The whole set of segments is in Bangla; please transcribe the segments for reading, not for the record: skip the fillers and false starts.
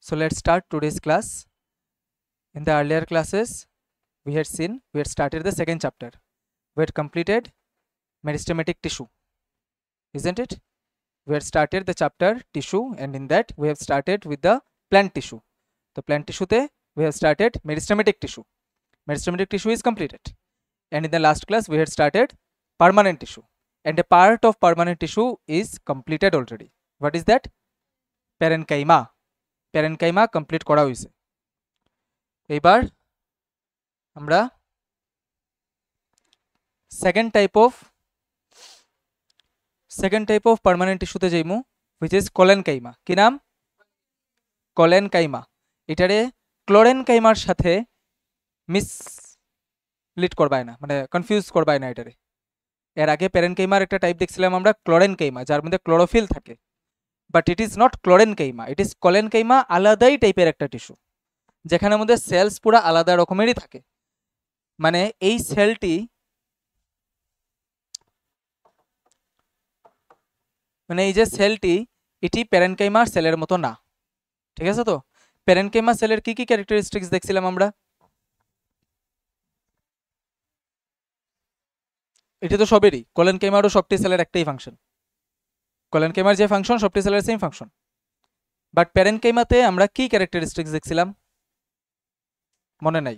So let's start today's class. In the earlier classes, we had started the second chapter. We had completed meristematic tissue, isn't it? We had started the chapter tissue, and in that we have started with the plant tissue. The plant tissue te we have started meristematic tissue. Meristematic tissue is completed. And in the last class, we had started permanent tissue. And a part of permanent tissue is completed already. What is that? Parenchyma. Parenchyma complete করা হয়েছে। এবার আমরা second type of permanent tissue তে যাইমু, which is collenchyma। কি নাম? collenchyma। এটারে ক্লোরেনকাইমার সাথে মিসলিড করবাই না, মানে কনফিউজ করবাই না এটারে। এর আগে প্যারেনকাইমার একটা টাইপ দেখছিলাম আমরা, ক্লোরেনকাইমা, যার মধ্যে ক্লোরোফিল থাকে। But it is not chlorenchyma, it is collenchyma. আলাদাই টাইপের একটা টিস্যু, যেখানের মধ্যে সেলস পুরো আলাদা রকমেরই থাকে। মানে এই সেলটি, মানে এই যে সেলটি, এটি প্যারেনকাইমার সেলের মতো না। ঠিক আছে? তো প্যারেনকাইমা সেলের কি কি ক্যারেক্টারিস্টিক্স দেখছিলাম আমরা? এটি তো সবেরই, কলেনকাইমারও সবটি সেলের একটাই ফাংশন। কলেনকাইমার যে ফাংশন, সবটি সেলের সেম ফাংশন। বাট প্যারেনকাইমাতে আমরা কি ক্যারেক্টারিস্টিক্স দেখছিলাম মনে নাই?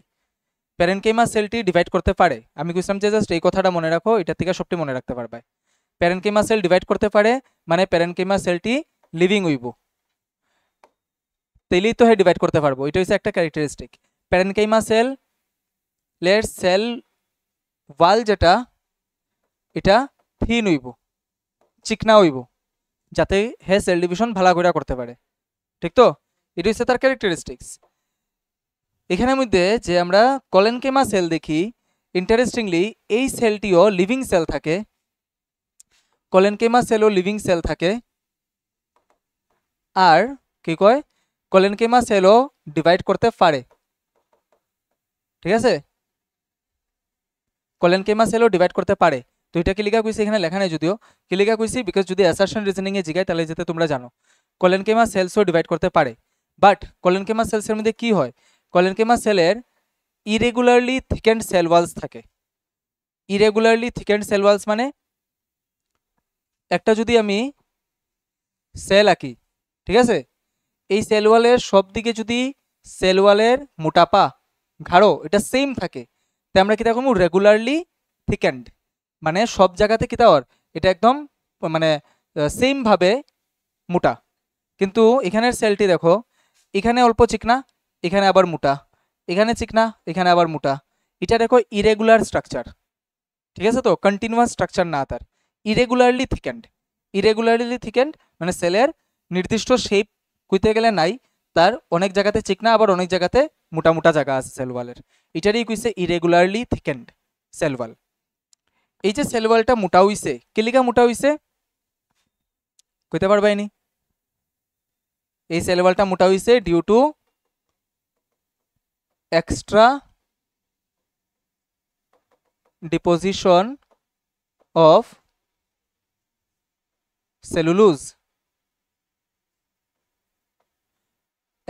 প্যারেনকাইমা সেলটি ডিভাইড করতে পারে। আমি কইছিলাম যে জাস্ট এই কথাটা মনে রাখো, এটা থেকে সবটি মনে রাখতে পারবে। প্যারেনকাইমা সেল ডিভাইড করতে পারে, মানে প্যারেনকাইমা সেলটি লিভিং হইব, তেলেই তো হ্যাঁ ডিভাইড করতে পারবো। এটা হচ্ছে একটা characteristic. Parenchyma cell cell wall যেটা, এটা থিন হইব, চিকনা হইব, যাতে হ্যাঁ সেল ডিভিশন ভালো করে করতে পারে। ঠিক তো? এটা হচ্ছে তার ক্যারেক্টারিস্টিক্স। এখানের মধ্যে যে আমরা কলেনকাইমা সেল দেখি, ইন্টারেস্টিংলি এই সেলটিও লিভিং সেল থাকে। কলেনকাইমা সেলও লিভিং সেল থাকে। আর কি কয়, কলেনকাইমা সেলও ডিভাইড করতে পারে। ঠিক আছে? কলেনকাইমা সেলও ডিভাইড করতে পারে। তো এটা কি লিখা কইছি এখানে? লেখা নাই যদিও। কি লিখা কইছি? বিকজ যদি অ্যাসারশন রিজনিং এ জিগায় তাহলে যেতে তোমরা জানো কলেনকাইমা সেলসও ডিভাইড করতে পারে। বাট কলেনকাইমা সেলসের মধ্যে কি হয়? কলেনকাইমা সেলের ইরেগুলারলি থিকেন্ড সেল ওয়ালস থাকে। ইরেগুলারলি থিকেন্ড সেল ওয়ালস মানে একটা যদি আমি সেল আঁকি, ঠিক আছে, এই সেল ওয়ালের সব দিকে যদি সেল ওয়ালের মোটাপা ঘাড়ো এটা সেম থাকে, তাই আমরা কি দেখো রেগুলারলি থিকেন্ড, মানে সব জায়গাতে কি তার এটা একদম মানে সেম ভাবে মোটা। কিন্তু এখানের সেলটি দেখো, এখানে অল্প চিকনা, এখানে আবার মোটা, এখানে চিকনা, এখানে আবার মোটা। এটা দেখো ইরেগুলার স্ট্রাকচার। ঠিক আছে? তো কন্টিনিউয়াস স্ট্রাকচার না, তার ইরেগুলারলি থিকেন্ড। ইরেগুলারলি থিকেন্ড মানে সেলের নির্দিষ্ট শেপ কইতে গেলে নাই, তার অনেক জায়গাতে চিকনা, আবার অনেক জায়গাতে মোটা মোটা জায়গা আছে সেল ওয়ালের। এটারই কইছে ইরেগুলারলি থিকেন্ড সেল ওয়াল। এই যে সেল ওয়ালটা মোটা হইছে, কিলিকা মোটা হইছে কইতে পারবাইনি? এই সেল ওয়ালটা মোটা হইছে due to extra deposition of cellulose.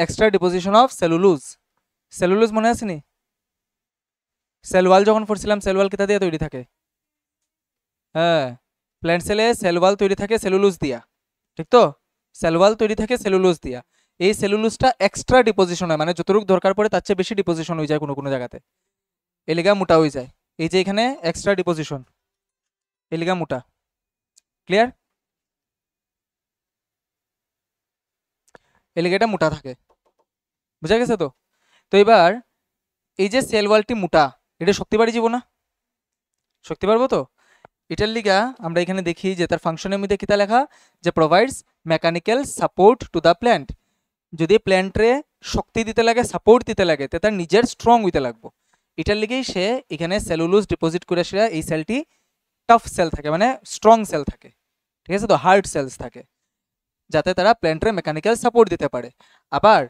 Extra deposition of cellulose. Cellulose মনে আছে নি? সেল ওয়াল যখন পড়ছিলাম, সেল ওয়াল কিতা দিয়ে তৈরি থাকে? হ্যাঁ, প্ল্যান্ট সেলে সেল ওয়াল তৈরি থাকে সেলুলোজ দিয়া। ঠিক তো? সেল ওয়াল তৈরি থাকে সেলুলোজ দিয়া। এই সেলুলোজটা এক্সট্রা ডিপোজিশন হয়, মানে যতটুকু দরকার পড়ে তার চেয়ে বেশি ডিপোজিশন হয়ে যায় কোনো কোনো জায়গাতে, এলিগা মোটা হয়ে যায়। এই যে এখানে এক্সট্রা ডিপোজিশন, এলিগা মোটা। ক্লিয়ার? এলিগা এটা মোটা থাকে। বুঝা গেছে তো? তো এবার এই যে সেল ওয়ালটি মোটা, এটা শক্তি বাড়ি যাব না? শক্তি পারবো তো? এটার লিগা আমরা এখানে দেখি যে তার ফাংশনের মধ্যে কিতা লেখা, যে provides mechanical support to the plant. যদি প্ল্যান্টরে শক্তি দিতে লাগে, সাপোর্ট দিতে লাগে, তে তার নিজের স্ট্রং হইতে লাগবো। এটার লিগেই সে এখানে সেলুলোজ ডিপোজিট করে, সেটা এই সেলটি টাফ সেল থাকে, মানে স্ট্রং সেল থাকে। ঠিক আছে? তো হার্ড সেলস থাকে, যাতে তারা প্ল্যান্টরে মেকানিক্যাল সাপোর্ট দিতে পারে। আবার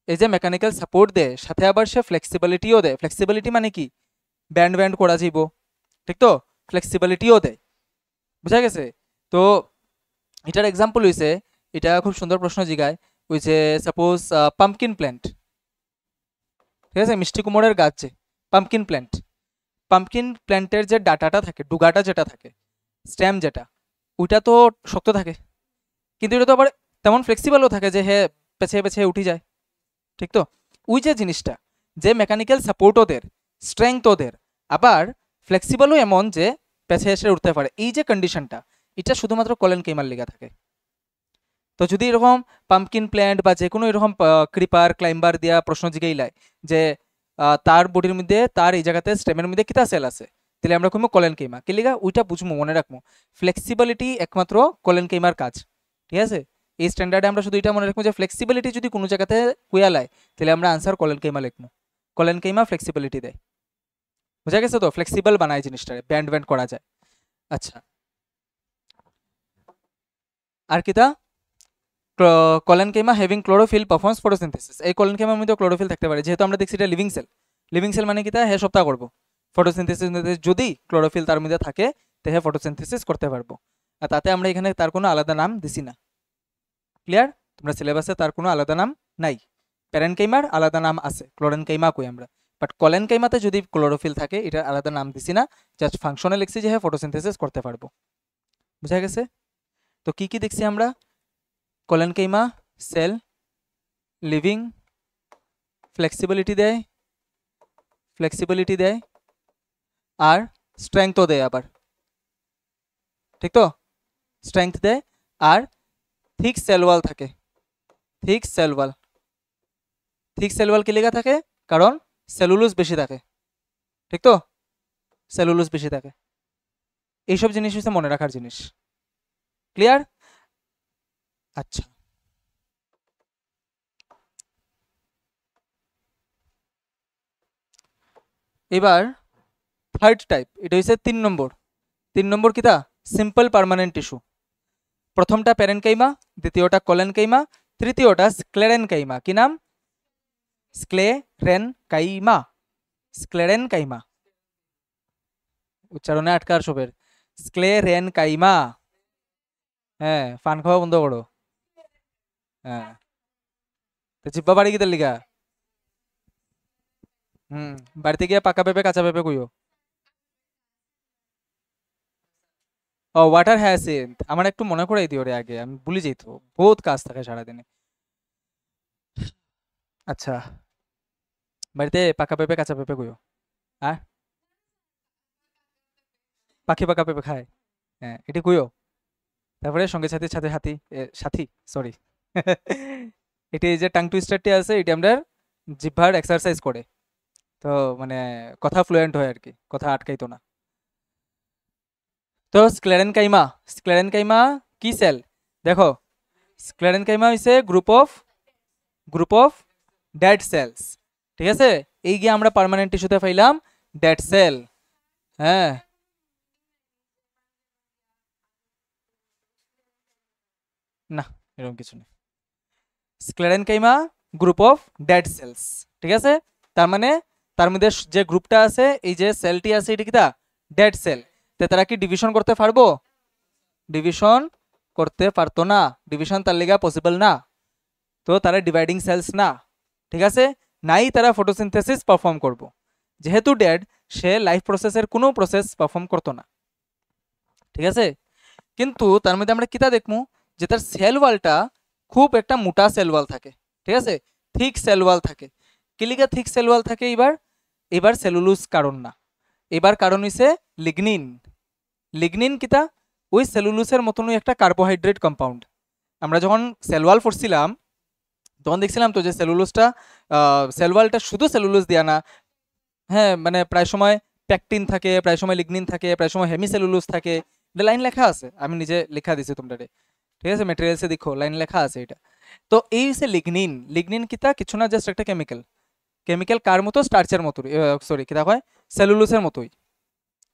এই যে মেকানিক্যাল সাপোর্ট দেয়, সাথে আবার সে ফ্লেক্সিবিলিটিও দেয়। ফ্লেক্সিবিলিটি মানে কি? ব্যান্ড ব্যান্ড করা যাইব। ঠিক তো? ফ্লেক্সিবিলিটিও দেয়। বুঝা গেছে? তো এটার এক্সাম্পল হইছে, এটা খুব সুন্দর প্রশ্ন জিগায়, ওই যে সাপোজ পাম্পকিন প্ল্যান্ট, ঠিক আছে, মিষ্টি কুমড়ের গাছ, যে পাম্পকিন প্ল্যান্টের যে ডাটাটা থাকে, ডুগাটা যেটা থাকে, স্টেম যেটা, ওইটা তো শক্ত থাকে, কিন্তু এটা তো আবার তেমন ফ্লেক্সিবলও থাকে যে হ্যাঁ পেছিয়ে পেছিয়ে উঠে যায়, ঠিক তো? ওই যে জিনিসটা, যে মেকানিক্যাল সাপোর্ট ওদের, স্ট্রেংথ ওদের, আবার ফ্লেক্সিবলও এমন যে পেছিয়ে এসে উঠতে পারে, এই যে কন্ডিশনটা, এটা শুধুমাত্র কলেন কেইমার লিগা থাকে। তো যদি এরকম পাম্পকিন প্ল্যান্ট বা যে কোনো এরকম ক্রিপার ক্লাইম্বার দিয়া প্রশ্ন জিগাইলায় যে তার বডির মধ্যে, তার এই জায়গাতে স্টেমের মধ্যে কিতা সেল আছে, তাহলে আমরা কইমু কলেন কেইমা। কি লিগা? ওইটা বুঝমু, মনে রাখবো, ফ্লেক্সিবিলিটি একমাত্র কলেন কেইমার কাজ, ঠিক আছে? এই স্ট্যান্ডার্ডে আমরা শুধু এটা মনে রাখবো যে ফ্লেক্সিবিলিটি যদি কোনো জায়গাতে কুয়ালায়, তাহলে আমরা আনসার কলেন কেইমা লিখবো। কলেন কেইমা ফ্লেক্সিবিলিটি দেয়, বুঝা গেছে তো? ফ্লেক্সিবল বানায় জিনিসটারে, ব্যান্ড ব্যান্ড করা যায়। আচ্ছা, আর কিতা? কলেনকেমা হ্যাভিং ক্লোরোফিল পারফর্মস ফটোসিনথেসিস। এই কলেনকেমার মধ্যে ক্লোরোফিল থাকতে পারে, যেহেতু আমরা দেখছি এটা লিভিং সেল। লিভিং সেল মানে কি? তা হ্যাঁ সপ্তাহ করবো ফটোসিনথেসিস, যদি ক্লোরোফিল তার মধ্যে থাকে তাহলে ফটোসিনথেসিস করতে পারবো। আর তাতে আমরা এখানে তার কোনো আলাদা নাম দিছি না। ক্লিয়ার? তোমরা সিলেবাসে তার কোনো আলাদা নাম নাই। প্যারেনকেইমার আলাদা নাম আছে, ক্লোরেনকেইমা কই আমরা, বাট কলেনকেইমাতে যদি ক্লোরোফিল থাকে এটার আলাদা নাম দিছি না, জাস্ট ফাংশনে লিখছি যে হ্যাঁ ফটোসিনথেসিস করতে পারবো। বুঝা গেছে? তো কি কি দেখছি আমরা? কলেনকেইমা সেল লিভিং, ফ্লেক্সিবিলিটি দেয়, আর স্ট্রেংথও দেয় আবার, ঠিক তো? স্ট্রেংথ দেয়, আর থিক সেল ওয়াল থাকে। থিক সেল ওয়াল কি লেখা থাকে? কারণ সেলুলোজ বেশি থাকে, ঠিক তো? সেলুলোজ বেশি থাকে। এইসব জিনিস হচ্ছে মনে রাখার জিনিস। ক্লিয়ার? আচ্ছা, এবার থার্ড টাইপ, এটা হচ্ছে 3 নম্বর কিতা? Simple permanent tissue. প্রথমটা প্যারেনকাইমা, দ্বিতীয়টা কলেনকাইমা, তৃতীয়টা স্ক্লেরেনকাইমা। কি নাম? স্ক্লেরেনকাইমা। উচ্চারণে আটকার সবের। স্ক্লেরেনকাইমা। হ্যাঁ, ফান খাওয়া বন্ধ করো। হ্যাঁ, তো জিব্বা বাড়ি কি তার লিগা? বাড়িতে গিয়ে পাকা পেঁপে কাঁচা পেঁপে কইও। ও ওয়াটার হ্যাসিন্থ, আমার একটু মনে করাই দিও রে, আগে আমি ভুলে যাই তো, বহুত কাজ থাকে সারাদিনে। আচ্ছা, বাড়িতে পাকা পেঁপে কাঁচা পেঁপে কইও। হ্যাঁ, পাখি পাকা পেঁপে খায়, হ্যাঁ এটি কইও। তারপরে সঙ্গে সাথে সাথে হাতি, সাথী, সরি এটি এই যে টাং টুইস্টারটি আছে, এটি আমরা জিহ্বার এক্সারসাইজ করে, তো মানে কথা ফ্লুয়েন্ট হয় আর কি, কথা আটকাইতো না। তো স্ক্লেরেনকাইমা কি সেল? দেখো, স্ক্লেরেনকাইমা হইছে গ্রুপ অফ ডেড সেলস, ঠিক আছে? এই গিয়ে আমরা পার্মানেন্ট টিস্যুতে পাইলাম ডেড সেল। হ্যাঁ, না এরকম কিছু নেই। Sclerenchyma group of dead sales, ঠিক আছে? তার মানে তার মধ্যে যে গ্রুপটা আছে, এই যে সেলটি আছে, এটা কিটা? Dead cell. তে তারা কি ডিভিশন করতে পারবো? ডিভিশন করতে পারতো না, ডিভিশন তার লেগা পসিবল না, তো তারা ডিভাইডিং সেলস না, ঠিক আছে? নাই তারা ফটোসিনথেসিস পারফর্ম করব, যেহেতু ডেড, সে লাইফ প্রসেসের কোনো প্রসেস পারফর্ম করতো না, ঠিক আছে? কিন্তু তার মধ্যে আমরা কিতা দেখমু যে তার সেল ওয়ালটা খুব একটা মোটা সেল ওয়াল থাকে, ঠিক আছে? থিক সেল ওয়াল থাকে। কিলিকা থিক সেল ওয়াল থাকে? এবার সেলুলোজ কারণ না, এবার কারণ হইছে লিগনিন। লিগনিন কিতা? ওই সেলুলোসের মতনই একটা কার্বোহাইড্রেট কম্পাউন্ড। আমরা যখন সেল ওয়াল পড়ছিলাম তখন দেখছিলাম তো যে সেলুলোজটা, সেল ওয়ালটা শুধু সেলুলোজ দিয়া না, হ্যাঁ মানে প্রায় সময় প্যাকটিন থাকে, প্রায় সময় লিগনিন থাকে, প্রায় সময় হেমিসেলুলোজ থাকে, এটা লাইন লেখা আছে, আমি নিজে লেখা দিছি তোমরা, ঠিক আছে? মেটেরিয়ালসে দেখো লাইন লেখা আছে এটা। তো এই হচ্ছে লিগনিন। লিগনিন কিতা? কিছু না, জাস্ট একটা কেমিক্যাল কার মতো? স্টার্চের মতো, সরি কিতা হয়, সেলুলোসের মতোই,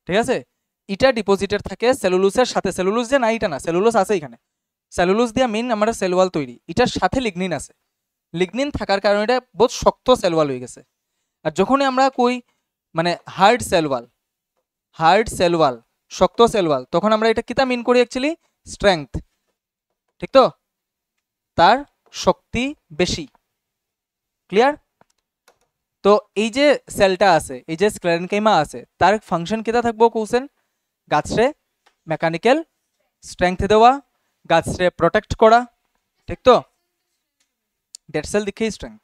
ঠিক আছে? এটা ডিপোজিটেড থাকে সেলুলোসের সাথে। সেলুলোস যে না এটা না, সেলুলোস আছে এখানে, সেলুলোস দিয়া মেইন আমরা সেলওয়াল তৈরি, এটার সাথে লিগনিন আছে। লিগনিন থাকার কারণে এটা বহুত শক্ত সেলওয়াল হয়ে গেছে। আর যখনই আমরা কই মানে হার্ড সেলওয়াল, শক্ত সেলওয়াল, তখন আমরা এটা কিতা মিন করি? অ্যাকচুয়ালি স্ট্রেংথ, ঠিক তো? তার শক্তি বেশি। ক্লিয়ার? তো এই যে সেলটা আছে, এই যে স্ক্লেরেনকাইমা আছে, তার ফাংশন কেটা থাকবো কৌছেন? গাছরে মেকানিক্যাল স্ট্রেংথ দেওয়া, গাছরে প্রোটেক্ট করা, ঠিক তো? ডেড সেল দেখেই স্ট্রেংথ,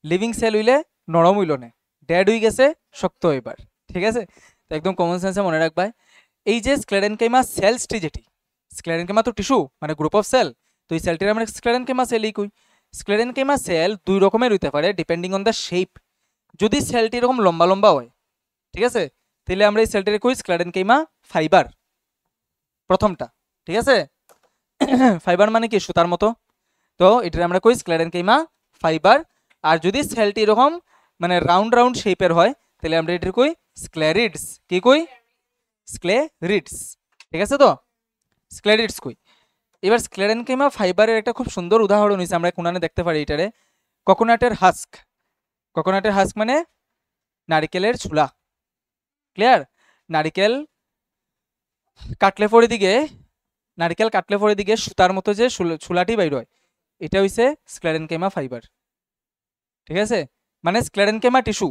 লিভিং সেল হইলে নরম হইল না, ডেড হয়ে গেছে শক্ত এবার, ঠিক আছে? তো একদম কমন সেন্সে মনে রাখবাই। এই যে স্ক্লেরেনকাইমা সেলসটি যেটি, স্ক্লেরেনকাইমা তো টিস্যু মানে গ্রুপ অফ সেল, তো এই সেলটির আমরা স্ক্লেরেনকাইমা সেলই কই। স্ক্লেরেনকাইমা সেল দুই রকমের হইতে পারে ডিপেন্ডিং অন দ্য শেপ। যদি সেলটি এরকম লম্বা লম্বা হয়, ঠিক আছে, তাহলে আমরা এই সেলটির কই স্ক্লেরেনকাইমা ফাইবার, প্রথমটা, ঠিক আছে? ফাইবার মানে কি সুতার মতো, তো এটা আমরা কই স্ক্লেরেনকাইমা ফাইবার। আর যদি সেলটি এরকম মানে রাউন্ড রাউন্ড শেপের হয়, তাহলে আমরা এটার কই স্ক্লেরিডস। কি কই? স্ক্লেরিডস, ঠিক আছে? তো স্ক্লেরিডস কই। এবার স্ক্লেরেনকাইমা ফাইবারের একটা খুব সুন্দর উদাহরণ হয়েছে, আমরা কোনানে দেখতে পারি এটারে, কোকোনাটের হাস্ক। কোকোনাটের হাস্ক মানে নারিকেলের ছুলা। ক্লিয়ার? নারিকেল কাটলে পরে দিকে, নারিকেল কাটলে পরে দিকে সুতার মতো যে ছুলাটি বাইর হয়, এটা হইছে স্ক্লেরেনকাইমা ফাইবার, ঠিক আছে? মানে স্ক্লেরেনকাইমা টিস্যু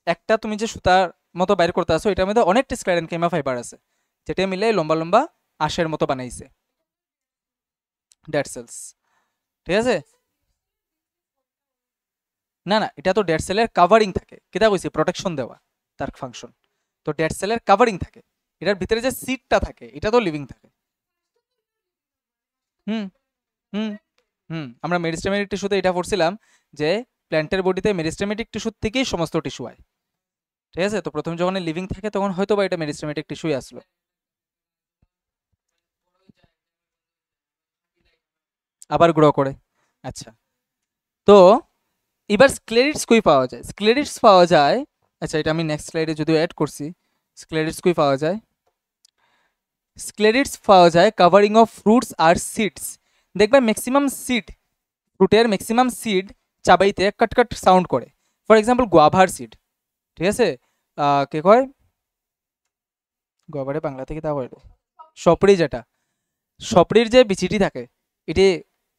একটা তুমি যে সুতার মতো বাইর করতে আসো, এটার মধ্যে অনেকটা স্ক্লেরেনকাইমা ফাইবার আছে, যেটা মিলে লম্বা লম্বা আঁশের মতো বানাইছে ডেড সেলস, ঠিক আছে? না না, এটা তো ডেড সেলের কাভারিং থাকে, কেটা কইছি প্রোটেকশন দেওয়া তার ফাংশন। তো ডেড সেলের কাভারিং থাকে, এটার ভিতরে যে সিটটা থাকে এটা তো লিভিং থাকে। হুম হুম হুম আমরা মেরিস্টেমেটিক টিস্যুতে এটা পড়ছিলাম যে প্ল্যান্টের বডিতে মেরিস্টেমেটিক টিস্যু থেকেই সমস্ত টিস্যু হয়, ঠিক আছে? তো প্রথম যখন লিভিং থাকে তখন হয়তো বা এটা মেরিস্টেমেটিক টিস্যুই আসলো। আবার গ্রো করে। আচ্ছা, তো এবার স্ক্লেরিডস কই পাওয়া যায়? স্ক্লেরিডস পাওয়া যায়, আচ্ছা এটা আমি নেক্সট স্লাইডে যদিও অ্যাড করছি। স্ক্লেরিডস কই পাওয়া যায়? স্ক্লেরিডস পাওয়া যায় কাভারিং অফ ফ্রুটস আর সিডস। দেখবে ম্যাক্সিমাম সিড, ফ্রুটের ম্যাক্সিমাম সিড চাবাইতে কটকট সাউন্ড করে। ফর এক্সাম্পল গোয়াভার সিড, ঠিক আছে? কে কয় গোয়াভারে বাংলা থেকে তা কয় সপড়ি, যেটা সপড়ির যে বিচিটি থাকে এটি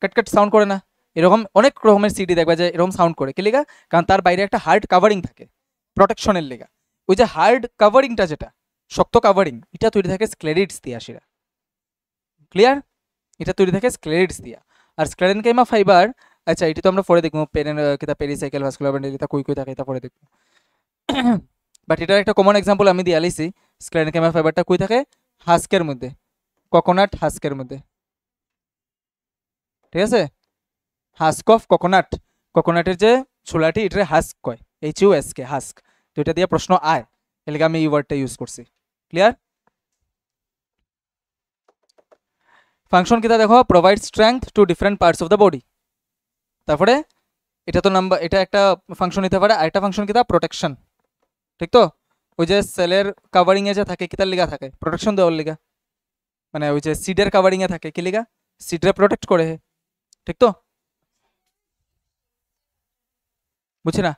কটকট সাউন্ড করে না? এরকম অনেক রকমের সিডি দেখবা যায় এরকম সাউন্ড করে, কি লেগা? কারণ তার বাইরে একটা হার্ড কাভারিং থাকে প্রোটেকশনের লেগা। ওই যে হার্ড কাভারিংটা, যেটা শক্ত কাভারিং, এটা তৈরি থাকে স্ক্লেরিডস দিয়া সেটা। ক্লিয়ার? এটা তৈরি থাকে স্ক্লেরিডস দিয়া। আর স্ক্লেরেনকাইমা ফাইবার, আচ্ছা এটি তো আমরা পরে দেখবো, কিতা পেরিসাইকেল ভাস্কুলার বান্ডেল এটা কই কই থাকে এটা পরে দেখবো। বাট এটার একটা কমন এক্সাম্পল আমি দিয়ে আলিছি। স্ক্লেরেনকাইমা ফাইবারটা কই থাকে? হাস্কের মধ্যে, কোকোনাট হাস্কের মধ্যে, ঠিক আছে? হাস্ক অফ কোকোনাট, কোকোনাটের যে ছোলাটি এটা হাস্ক কয়, HUSK হাস্ক। তো এটা দিয়ে প্রশ্ন আয়, এলাকা আমি এই ওয়ার্ডটা ইউজ করছি। ক্লিয়ার? ফাংশন কিতা দেখো, provide strength two different parts of the body. তারপরে এটা তো নাম্বার, এটা একটা ফাংশন নিতে পারে। আরেকটা ফাংশন কিতা? প্রোটেকশন, ঠিক তো? ওই যে সেলের কাভারিং এ যে থাকে কিতার লিগা থাকে? প্রোটেকশন দেওয়ার লিগা। মানে ওই যে সিডের কাভারিং এ থাকে কি লিগা? সিডরে প্রোটেক্ট করে, ঠিক তো? বুঝছি না?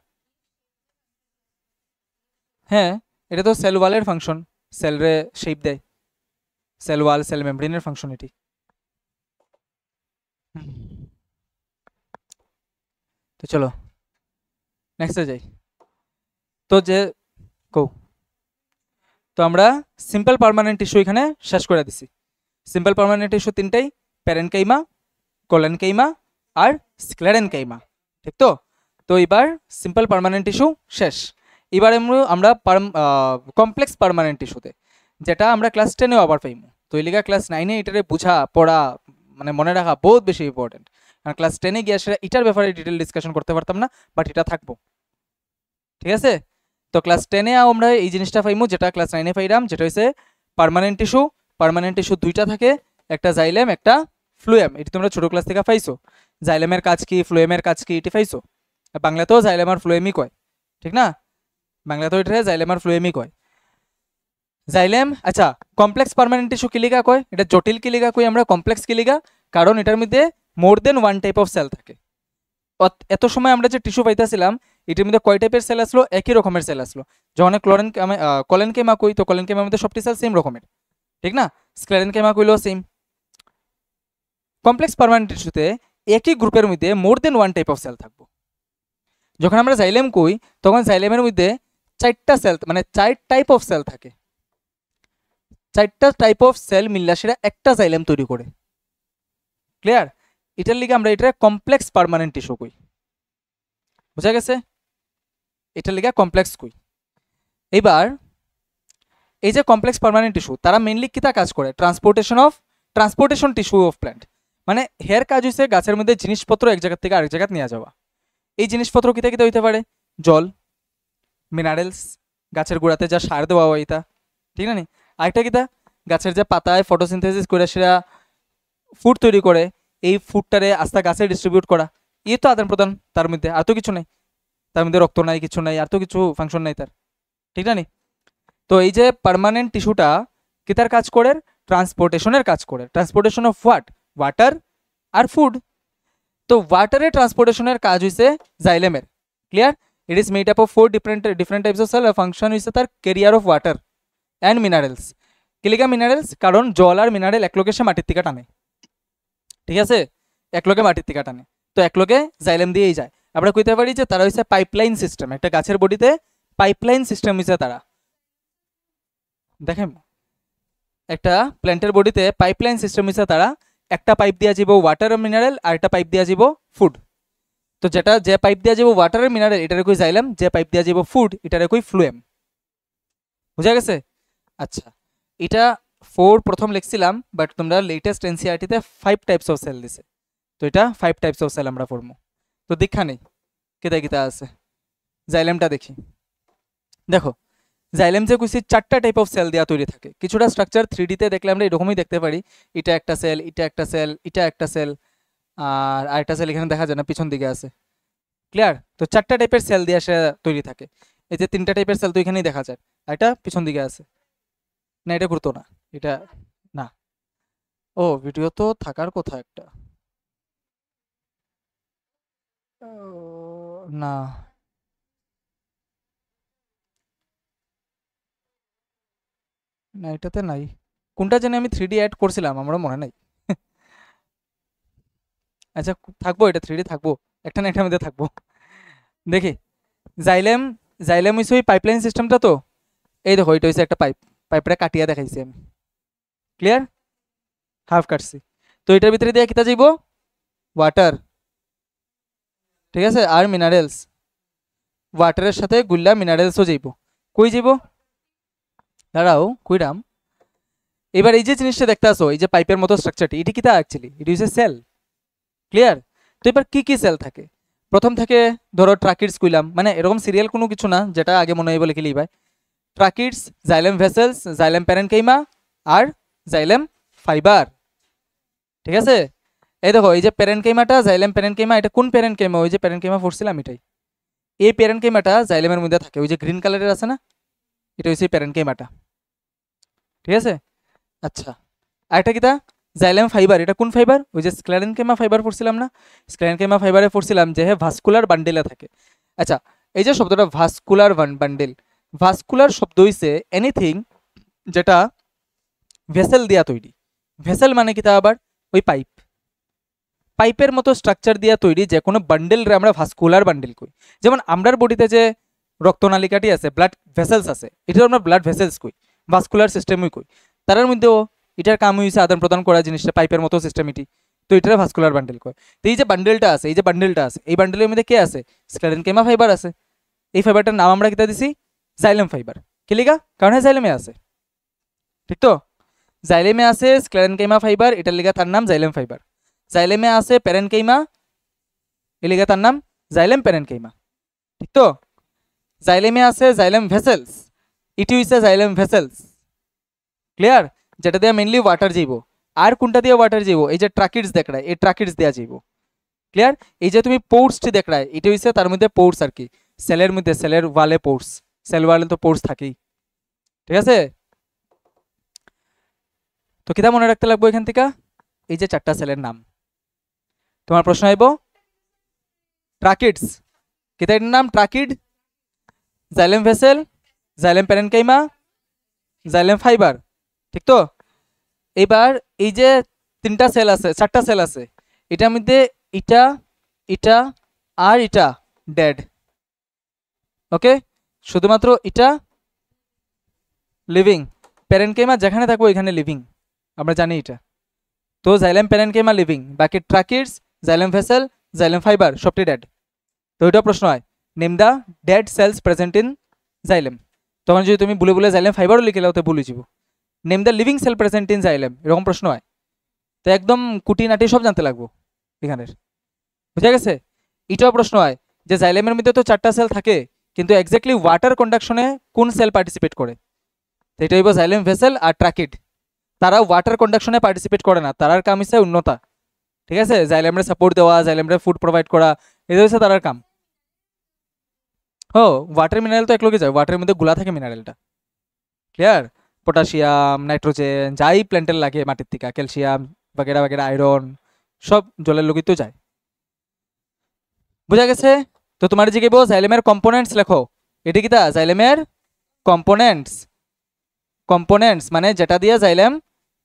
হ্যাঁ, এটা তো সেল ওয়ালের ফাংশন, সেলরে শেপ দেয়, সেল ওয়াল সেল মেমব্রেনের ফাংশন এটি। তো চলো নেক্সটে যাই। তো যে কো, তো আমরা সিম্পল পার্মানেন্ট টিস্যু এখানে শেষ করে দিছি। সিম্পল পার্মানেন্ট টিস্যু তিনটাই, প্যারেনকাইমা, কোলেনকাইমা আর স্ক্লেরেনকাইমা, ঠিক তো? তো এবার সিম্পল পার্মানেন্ট টিস্যু শেষ। এবার আমরা কমপ্লেক্স পার্মানেন্ট টিস্যুতে, যেটা আমরা ক্লাস 10এও আবার পাইমু। তো এই লিগা ক্লাস 9-এ এটারে বুঝা পড়া মানে মনে রাখা বহুত বেশি ইম্পর্টেন্ট, কারণ ক্লাস 10-এ গিয়ে সেটা এটার ব্যাপারে ডিটেল ডিসকাশন করতে পারতাম না, বাট এটা থাকবো, ঠিক আছে? তো ক্লাস 10-এ আমরা এই জিনিসটা পাইমু যেটা ক্লাস 9-এ পাইলাম, যেটা হচ্ছে পার্মানেন্ট টিস্যু। পার্মানেন্ট টিস্যু দুইটা থাকে, একটা জাইলেম একটা ফ্লুয়েম। এটি তোমরা ছোট ক্লাস থেকে পাইছো। জাইলেমের কাজ কি, ফ্লুয়েমের কাজ কি, এটি পাইছো। বাংলাতেও জাইলেম আর ফ্লুয়েমই কয়, ঠিক না? বাংলাতেও এটা জাইলেম আর ফ্লুয়েমই কয়। জাইলেম, আচ্ছা কমপ্লেক্স পার্মানেন্ট টিস্যু কি লিগা কয়? এটা জটিল কি লিগা কই আমরা, কমপ্লেক্স কি লিগা? কারণ এটার মধ্যে মোর দেন ওয়ান টাইপ অফ সেল থাকে। এত সময় আমরা যে টিস্যু পাইতেছিলাম এটার মধ্যে কয় টাইপের সেল আসলো? একই রকমের সেল আসলো। যখন কলেনকেমা কই, তো কলেনকেমার মধ্যে সবটি সেল সেম রকমের, ঠিক না? স্ক্লেরেনকেমা কইলেও সেম। কমপ্লেক্স পার্মানেন্ট টিস্যুতে একই গ্রুপের মধ্যে মোর দেন ওয়ান টাইপ অফ সেল থাকবো। যখন আমরা জাইলেম কই তখন জাইলেমের মধ্যে 4টা সেল মানে 4 টাইপ অফ সেল থাকে, 4টা টাইপ অফ সেল মিললা সেটা একটা জাইলেম তৈরি করে। ক্লিয়ার? এটার লিগে আমরা এটা কমপ্লেক্স পার্মানেন্ট টিস্যু কই। বুঝা গেছে? এটার লিগে কমপ্লেক্স কই। এবার এই যে কমপ্লেক্স পার্মানেন্ট টিস্যু তারা মেইনলি কিতা কাজ করে? Transportation tissue of plant. মানে হেয়ার কাজ হইছে গাছের মধ্যে জিনিসপত্র এক জায়গা থেকে আরেক জায়গায় নিয়ে যাওয়া। এই জিনিসপত্র কিতা কিতা হইতে পারে? জল, মিনারেলস, গাছের গোড়াতে যা সার দেওয়া হয় এটা, ঠিক না নি? আরেকটা কিতা, গাছের যে পাতায় ফটোসিনথেসিস করে সেটা ফুড তৈরি করে, এই ফুডটারে আস্তে গাছে ডিস্ট্রিবিউট করা, এই তো আদান প্রদান, তার মধ্যে আর তো কিছু নাই, তার মধ্যে রক্ত নাই, কিছু নাই, আর তো কিছু ফাংশন নাই তার, ঠিক না নি? তো এই যে পার্মানেন্ট টিস্যুটা কিতার কাজ করে? ট্রান্সপোর্টেশনের কাজ করে। Transportation of what? ওয়াটার আর ফুড। তো ওয়াটারের ট্রান্সপোর্টেশনের কাজ হইছে জাইলেমের। Clear? It is made up of 4 different types of cell. Function হইছে তার carrier of water and minerals. কিলিকা মিনারেলস? কারণ জল আর মিনারেল একলোকে সে মাটির থেকে টানে, ঠিক আছে? একলোকে মাটির থেকে টানে, তো একলোকে জাইলেম দিয়েই যায়। আমরা কইতে পারি যে তারা হইছে পাইপলাইন সিস্টেম। একটা গাছের বডিতে পাইপলাইন সিস্টেম হইছে তারা। দেখেন একটা প্ল্যান্টের বডিতে পাইপলাইন সিস্টেম হইছে তারা। একটা পাইপ দিয়া যাব ওয়াটার আর মিনারেল, আর একটা পাইপ দিয়া যাব ফুড। তো যেটা যে পাইপ দিয়া যাব ওয়াটার আর মিনারেল এটারে কই জাইলেম, যে পাইপ দিয়া যাব ফুড এটারে কই ফ্লুয়েম। বুঝা গেছে? আচ্ছা, এটা 4 প্রথম লিখছিলাম, বাট তোমরা লেটেস্ট এনসিআরটিতে 5 টাইপস অফ সেল দিছে, তো এটা 5 টাইপস অফ সেল আমরা পড়বো। তো দীক্ষা নেই কিতা কিতা আছে, জাইলেমটা দেখি। দেখো জাইলেম যে কইছি 4টা টাইপ অফ সেল দেওয়া তৈরি থাকে। কিছুটা স্ট্রাকচার 3D-তে দেখলে আমরা এরকমই দেখতে পারি, এটা একটা সেল, এটা একটা সেল, এটা একটা সেল, আর আরেকটা সেল এখানে দেখা যায় না, পিছন দিকে আছে। ক্লিয়ার? তো 4টা টাইপের সেল দিয়ে সে তৈরি থাকে। এই যে 3টা টাইপের সেল তো এখানেই দেখা যায়, আর এটা পিছন দিকে আছে। না এটা ঘুরতো না, এটা না। ও ভিডিও তো থাকার কথা একটা। না না এটাতে নাই। কোনটা জানি আমি 3D অ্যাড করছিলাম, আমার মনে নাই। আচ্ছা থাকবো, এটা 3D থাকবো, একটা না একটা মধ্যে থাকবো। দেখি জাইলেম, জাইলেম হইছে ওই পাইপলাইন সিস্টেমটা। তো এই দেখো এটা হইছে একটা পাইপ, পাইপটা কাটিয়া দেখাইছি আমি। ক্লিয়ার? হাফ কাটছি। তো এটার ভিতরে দিয়ে কিতা যাইব? ওয়াটার, ঠিক আছে, আর মিনারেলস। ওয়াটারের সাথে গুল্লা মিনারেলসও যাইব। কই যাইব? দাঁড়াও কইরাম। এবার এই যে জিনিসটা দেখতে আসো, এই যে পাইপের মতো স্ট্রাকচারটি, এটি কিতা অ্যাকচুয়ালি? এটি হচ্ছে সেল। ক্লিয়ার? তো এবার কি কি সেল থাকে? প্রথম থেকে ধরো ট্রাকিডস কইলাম, মানে এরকম সিরিয়াল কোনো কিছু না, যেটা আগে মনে হয় বলে লিখলেই ভাই। Tracheids, xylem vessels, xylem parenchyma, আর জাইলেম ফাইবার, ঠিক আছে? এই দেখো এই যে প্যারেনকাইমাটা, জাইলেম প্যারেনকাইমা, এটা কোন প্যারেনকাইমা? ওই যে প্যারেনকাইমা পড়ছিলাম এটাই। এই প্যারেনকাইমাটা জাইলেমের মধ্যে থাকে, ওই যে গ্রিন কালারের আছে না, এটা হচ্ছে প্যারেনকাইমাটা, ঠিক আছে? আচ্ছা, আরেকটা কিতা? Xylem fibre. এটা কোন ফাইবার? ওই যে স্ক্লেরেনকেমা ফাইবার পড়ছিলাম না, স্ক্লেরেনকেমা ফাইবারে পড়ছিলাম যে ভাস্কুলার বান্ডেলে থাকে। আচ্ছা, এই যে শব্দটা ভাস্কুলার বান্ডেল, ভাস্কুলার শব্দ হইছে এনিথিং যেটা ভেসেল দিয়া তৈরি। ভেসেল মানে কিতা আবার? ওই পাইপ, পাইপের মতো স্ট্রাকচার দিয়া তৈরি যে কোনো বান্ডেলরে আমরা ভাস্কুলার বান্ডেল কই। যেমন আমরার বডিতে যে রক্তনালিকাটি আছে, ব্লাড ভেসেলস আছে, এটা আমরা ব্লাড ভেসেলস কই, ভাস্কুলার সিস্টেমই কই। তার মধ্যেও এটার কাম হইছে আদান প্রদান করা জিনিসটা, পাইপের মতো সিস্টেম এটি, তো এটার ভাস্কুলার বান্ডেল কয়। তো এই যে বান্ডেলটা আছে, এই যে বান্ডেলটা আছে, এই বান্ডেলের মধ্যে কে আছে? স্ক্লেরেনকেমা ফাইবার আছে। এই ফাইবারটার নাম আমরা কিতা দিছি? Xylem fibre. কি লিগা? কারণ জাইলেমে আছে, ঠিক তো? জাইলেমে আছে স্ক্লেরেনকেমা ফাইবার, এটার লিগা তার নাম জাইলেম ফাইবার। জাইলেমে আছে প্যারেনকেইমা, এ লিগা তার নাম জাইলেম প্যারেনকেইমা, ঠিক তো? জাইলেমে আছে জাইলেম ভেসেলস, ইটি হইছে জাইলেম ভেসেলস। ক্লিয়ার? যেটা দিয়ে মেইনলি ওয়াটার যাইব। আর কোনটা দিয়ে ওয়াটার যাইব? এই যে ট্রাকিডস দেখড়ায়, এই ট্রাকিডস দেওয়া যাইব। ক্লিয়ার? এই যে তুমি পোর্সটি দেখড়ায়, এটা হইছে তার মধ্যে পোর্স আর কি, সেলের মধ্যে, সেলের ওয়ালে পোর্স, সেল ওয়ালে তো পোর্স থাকেই, ঠিক আছে? তো কিতা মনে রাখতে লাগবো এখান থেকে? এই যে 4টা সেলের নাম। তোমার প্রশ্ন আইব ট্রাকিডস, কিতা এটার নাম? Tracheid, xylem vessel, xylem parenchyma, xylem fibre, ঠিক তো? এবার এই যে 3টা সেল আছে, 4টা সেল আছে, এটার মধ্যে এটা এটা আর এটা ডেড। ওকে, শুধুমাত্র এটা লিভিং। প্যারেনকেমা যেখানে থাকবো এখানে লিভিং, আমরা জানি এটা। তো জাইলেম প্যারেনকেমা লিভিং, বাকি ট্রাকিডস, জাইলেম ভেসেল, জাইলেম ফাইবার সবটি ডেড। তো এটা প্রশ্ন হয়, name the dead sales present in xylem. তখন যদি তুমি বলে বলে জাইলেম ফাইবারও লিখে লাও তো ভুলে যাব। Name the living sell present in xylem, এরকম প্রশ্ন হয়। তো একদম কুটিনাটি সব জানতে লাগবো এখানের, বুঝা গেছে। এটাও প্রশ্ন হয় যে জাইলেমের মধ্যে তো 4টা সেল থাকে, কিন্তু এক্স্যাক্টলি ওয়াটার কন্ডাকশনে কোন সেল পার্টিসিপেট করে। তো এটা হইব জাইলেম ভেসেল আর ট্রাকিড। তারা ওয়াটার কন্ডাকশনে পার্টিসিপেট করে না, তারার কাম হচ্ছে উন্নতা। ঠিক আছে, জাইলেমরে সাপোর্ট দেওয়া, জাইলেমরে ফুড প্রোভাইড করা, এটা হচ্ছে তারার কাম। ও ওয়াটার মিনারেল তো একলগে যায়, ওয়াটারের মধ্যে গুলা থাকে মিনারেলটা। ক্লিয়ার? পটাশিয়াম, নাইট্রোজেন, যাই প্ল্যান্টের লাগে মাটির থেকে, ক্যালসিয়াম বাগেরা বাগেরা, আয়রন, সব জলের লগেই তো যায়। বুঝা গেছে? তো তোমার জিজ্ঞেস জাইলেমের কম্পোনেন্টস লেখো। এটা কি তা জাইলেমের কম্পোনেন্টস। কম্পোনেন্টস মানে যেটা দিয়ে জাইলেম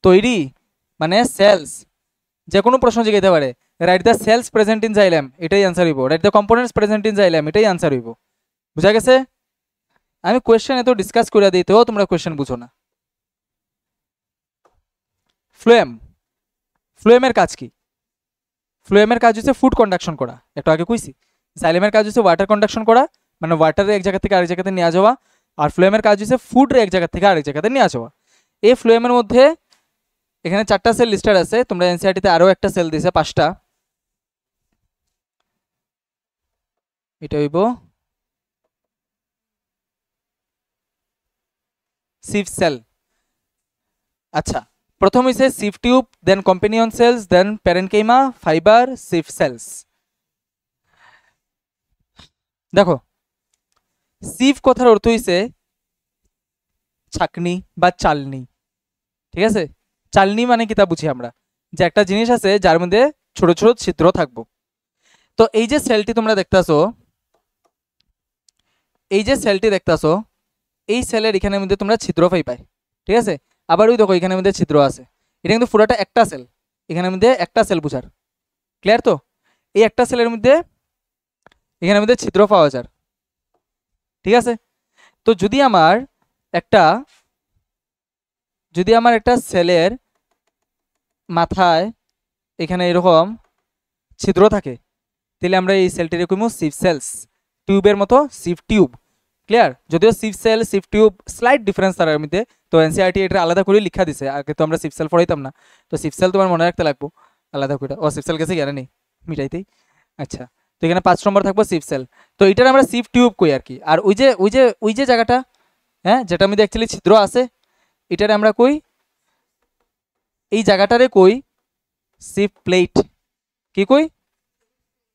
তৈরি, মানে সেলস। যে কোনো প্রশ্ন জিজ্ঞাসা পারে, write the cells present in xylem, এটাই আনসার হইব। Write the components present in xylem, এটাই আনসার হইব। বুঝা গেছে? আমি কোয়েশ্চেন এত ডিসকাস করে দিতেও তোমরা কোয়েশ্চেন বুঝো না। ফ্লোয়েম, ফ্লোয়েমের কাজ কি? ফ্লোয়েমের কাজ হচ্ছে ফুড কন্ডাকশন করা, একটু আগে কইছি। জাইলেমের কাজ হচ্ছে ওয়াটার কন্ডাকশন করা, মানে ওয়াটারে এক জায়গা থেকে আরেক জায়গাতে নিয়ে যাওয়া। আর ফ্লোয়েমের কাজ হচ্ছে ফুড এক জায়গা থেকে আরেক জায়গাতে নিয়ে যাওয়া। এই ফ্লোয়েমের মধ্যে এখানে 4টা সেল লিস্টেড আছে, তোমরা এনসিইআরটিতে আরও একটা সেল দিছে 5টা। এটা হইব সিভ সেল। আচ্ছা, প্রথম হইছে সিভ টিউব, দেন কম্পেনিয়ন সেলস, দেন প্যারেনকেইমা, ফাইবার, সিভ সেলস। দেখো, সিভ কথার অর্থ হইছে ছাকনি বা চালনি। ঠিক আছে, চালনি মানে কি তা বুঝি আমরা, যে একটা জিনিস আছে যার মধ্যে ছোট ছোট ছিদ্র থাকবো। তো এই যে সেলটি তোমরা দেখতাছো, এই যে সেলটি দেখতাছো, এই সেলের এখানের মধ্যে তোমরা ছিদ্র পাই। ঠিক আছে, আবার ওই দেখো এখানের মধ্যে ছিদ্র আছে। এটা কিন্তু পুরোটা একটা সেল, এখানের মধ্যে একটা সেল বুঝার। ক্লিয়ার? তো এই একটা সেলের মধ্যে এখানের মধ্যে ছিদ্র পাওয়া যায়। ঠিক আছে, তো একটা যদি আমার একটা সেলের মাথায় এখানে এরকম ছিদ্র থাকে, তাহলে আমরা এই সেলটির কইমু সিভ সেলস, টিউবের মতো সিভ টিউব। ক্লিয়ার? যদিও সিভ সেল সিভ টিউব স্লাইট ডিফারেন্স তার মধ্যে, তো এনসিইআরটি এটা আলাদা করে লিখা দিছে, আগে তো আমরা সিভ সেল পড়াইতাম না। তো সিভ সেল তোমার মনে রাখতে লাগবো আলাদা করে। ও সিভ সেল গেছে জ্ঞান নেই মিটাইতেই। আচ্ছা, তো এখানে 5 নম্বর থাকবো সিভ সেল। তো এটার আমরা সিভ টিউব কই আর কি। আর ওই যে জায়গাটা, হ্যাঁ, যেটা মধ্যে অ্যাকচুয়ালি ছিদ্র আছে, এটারে আমরা কই, এই জায়গাটারে কই সিভ প্লেট। কি কই?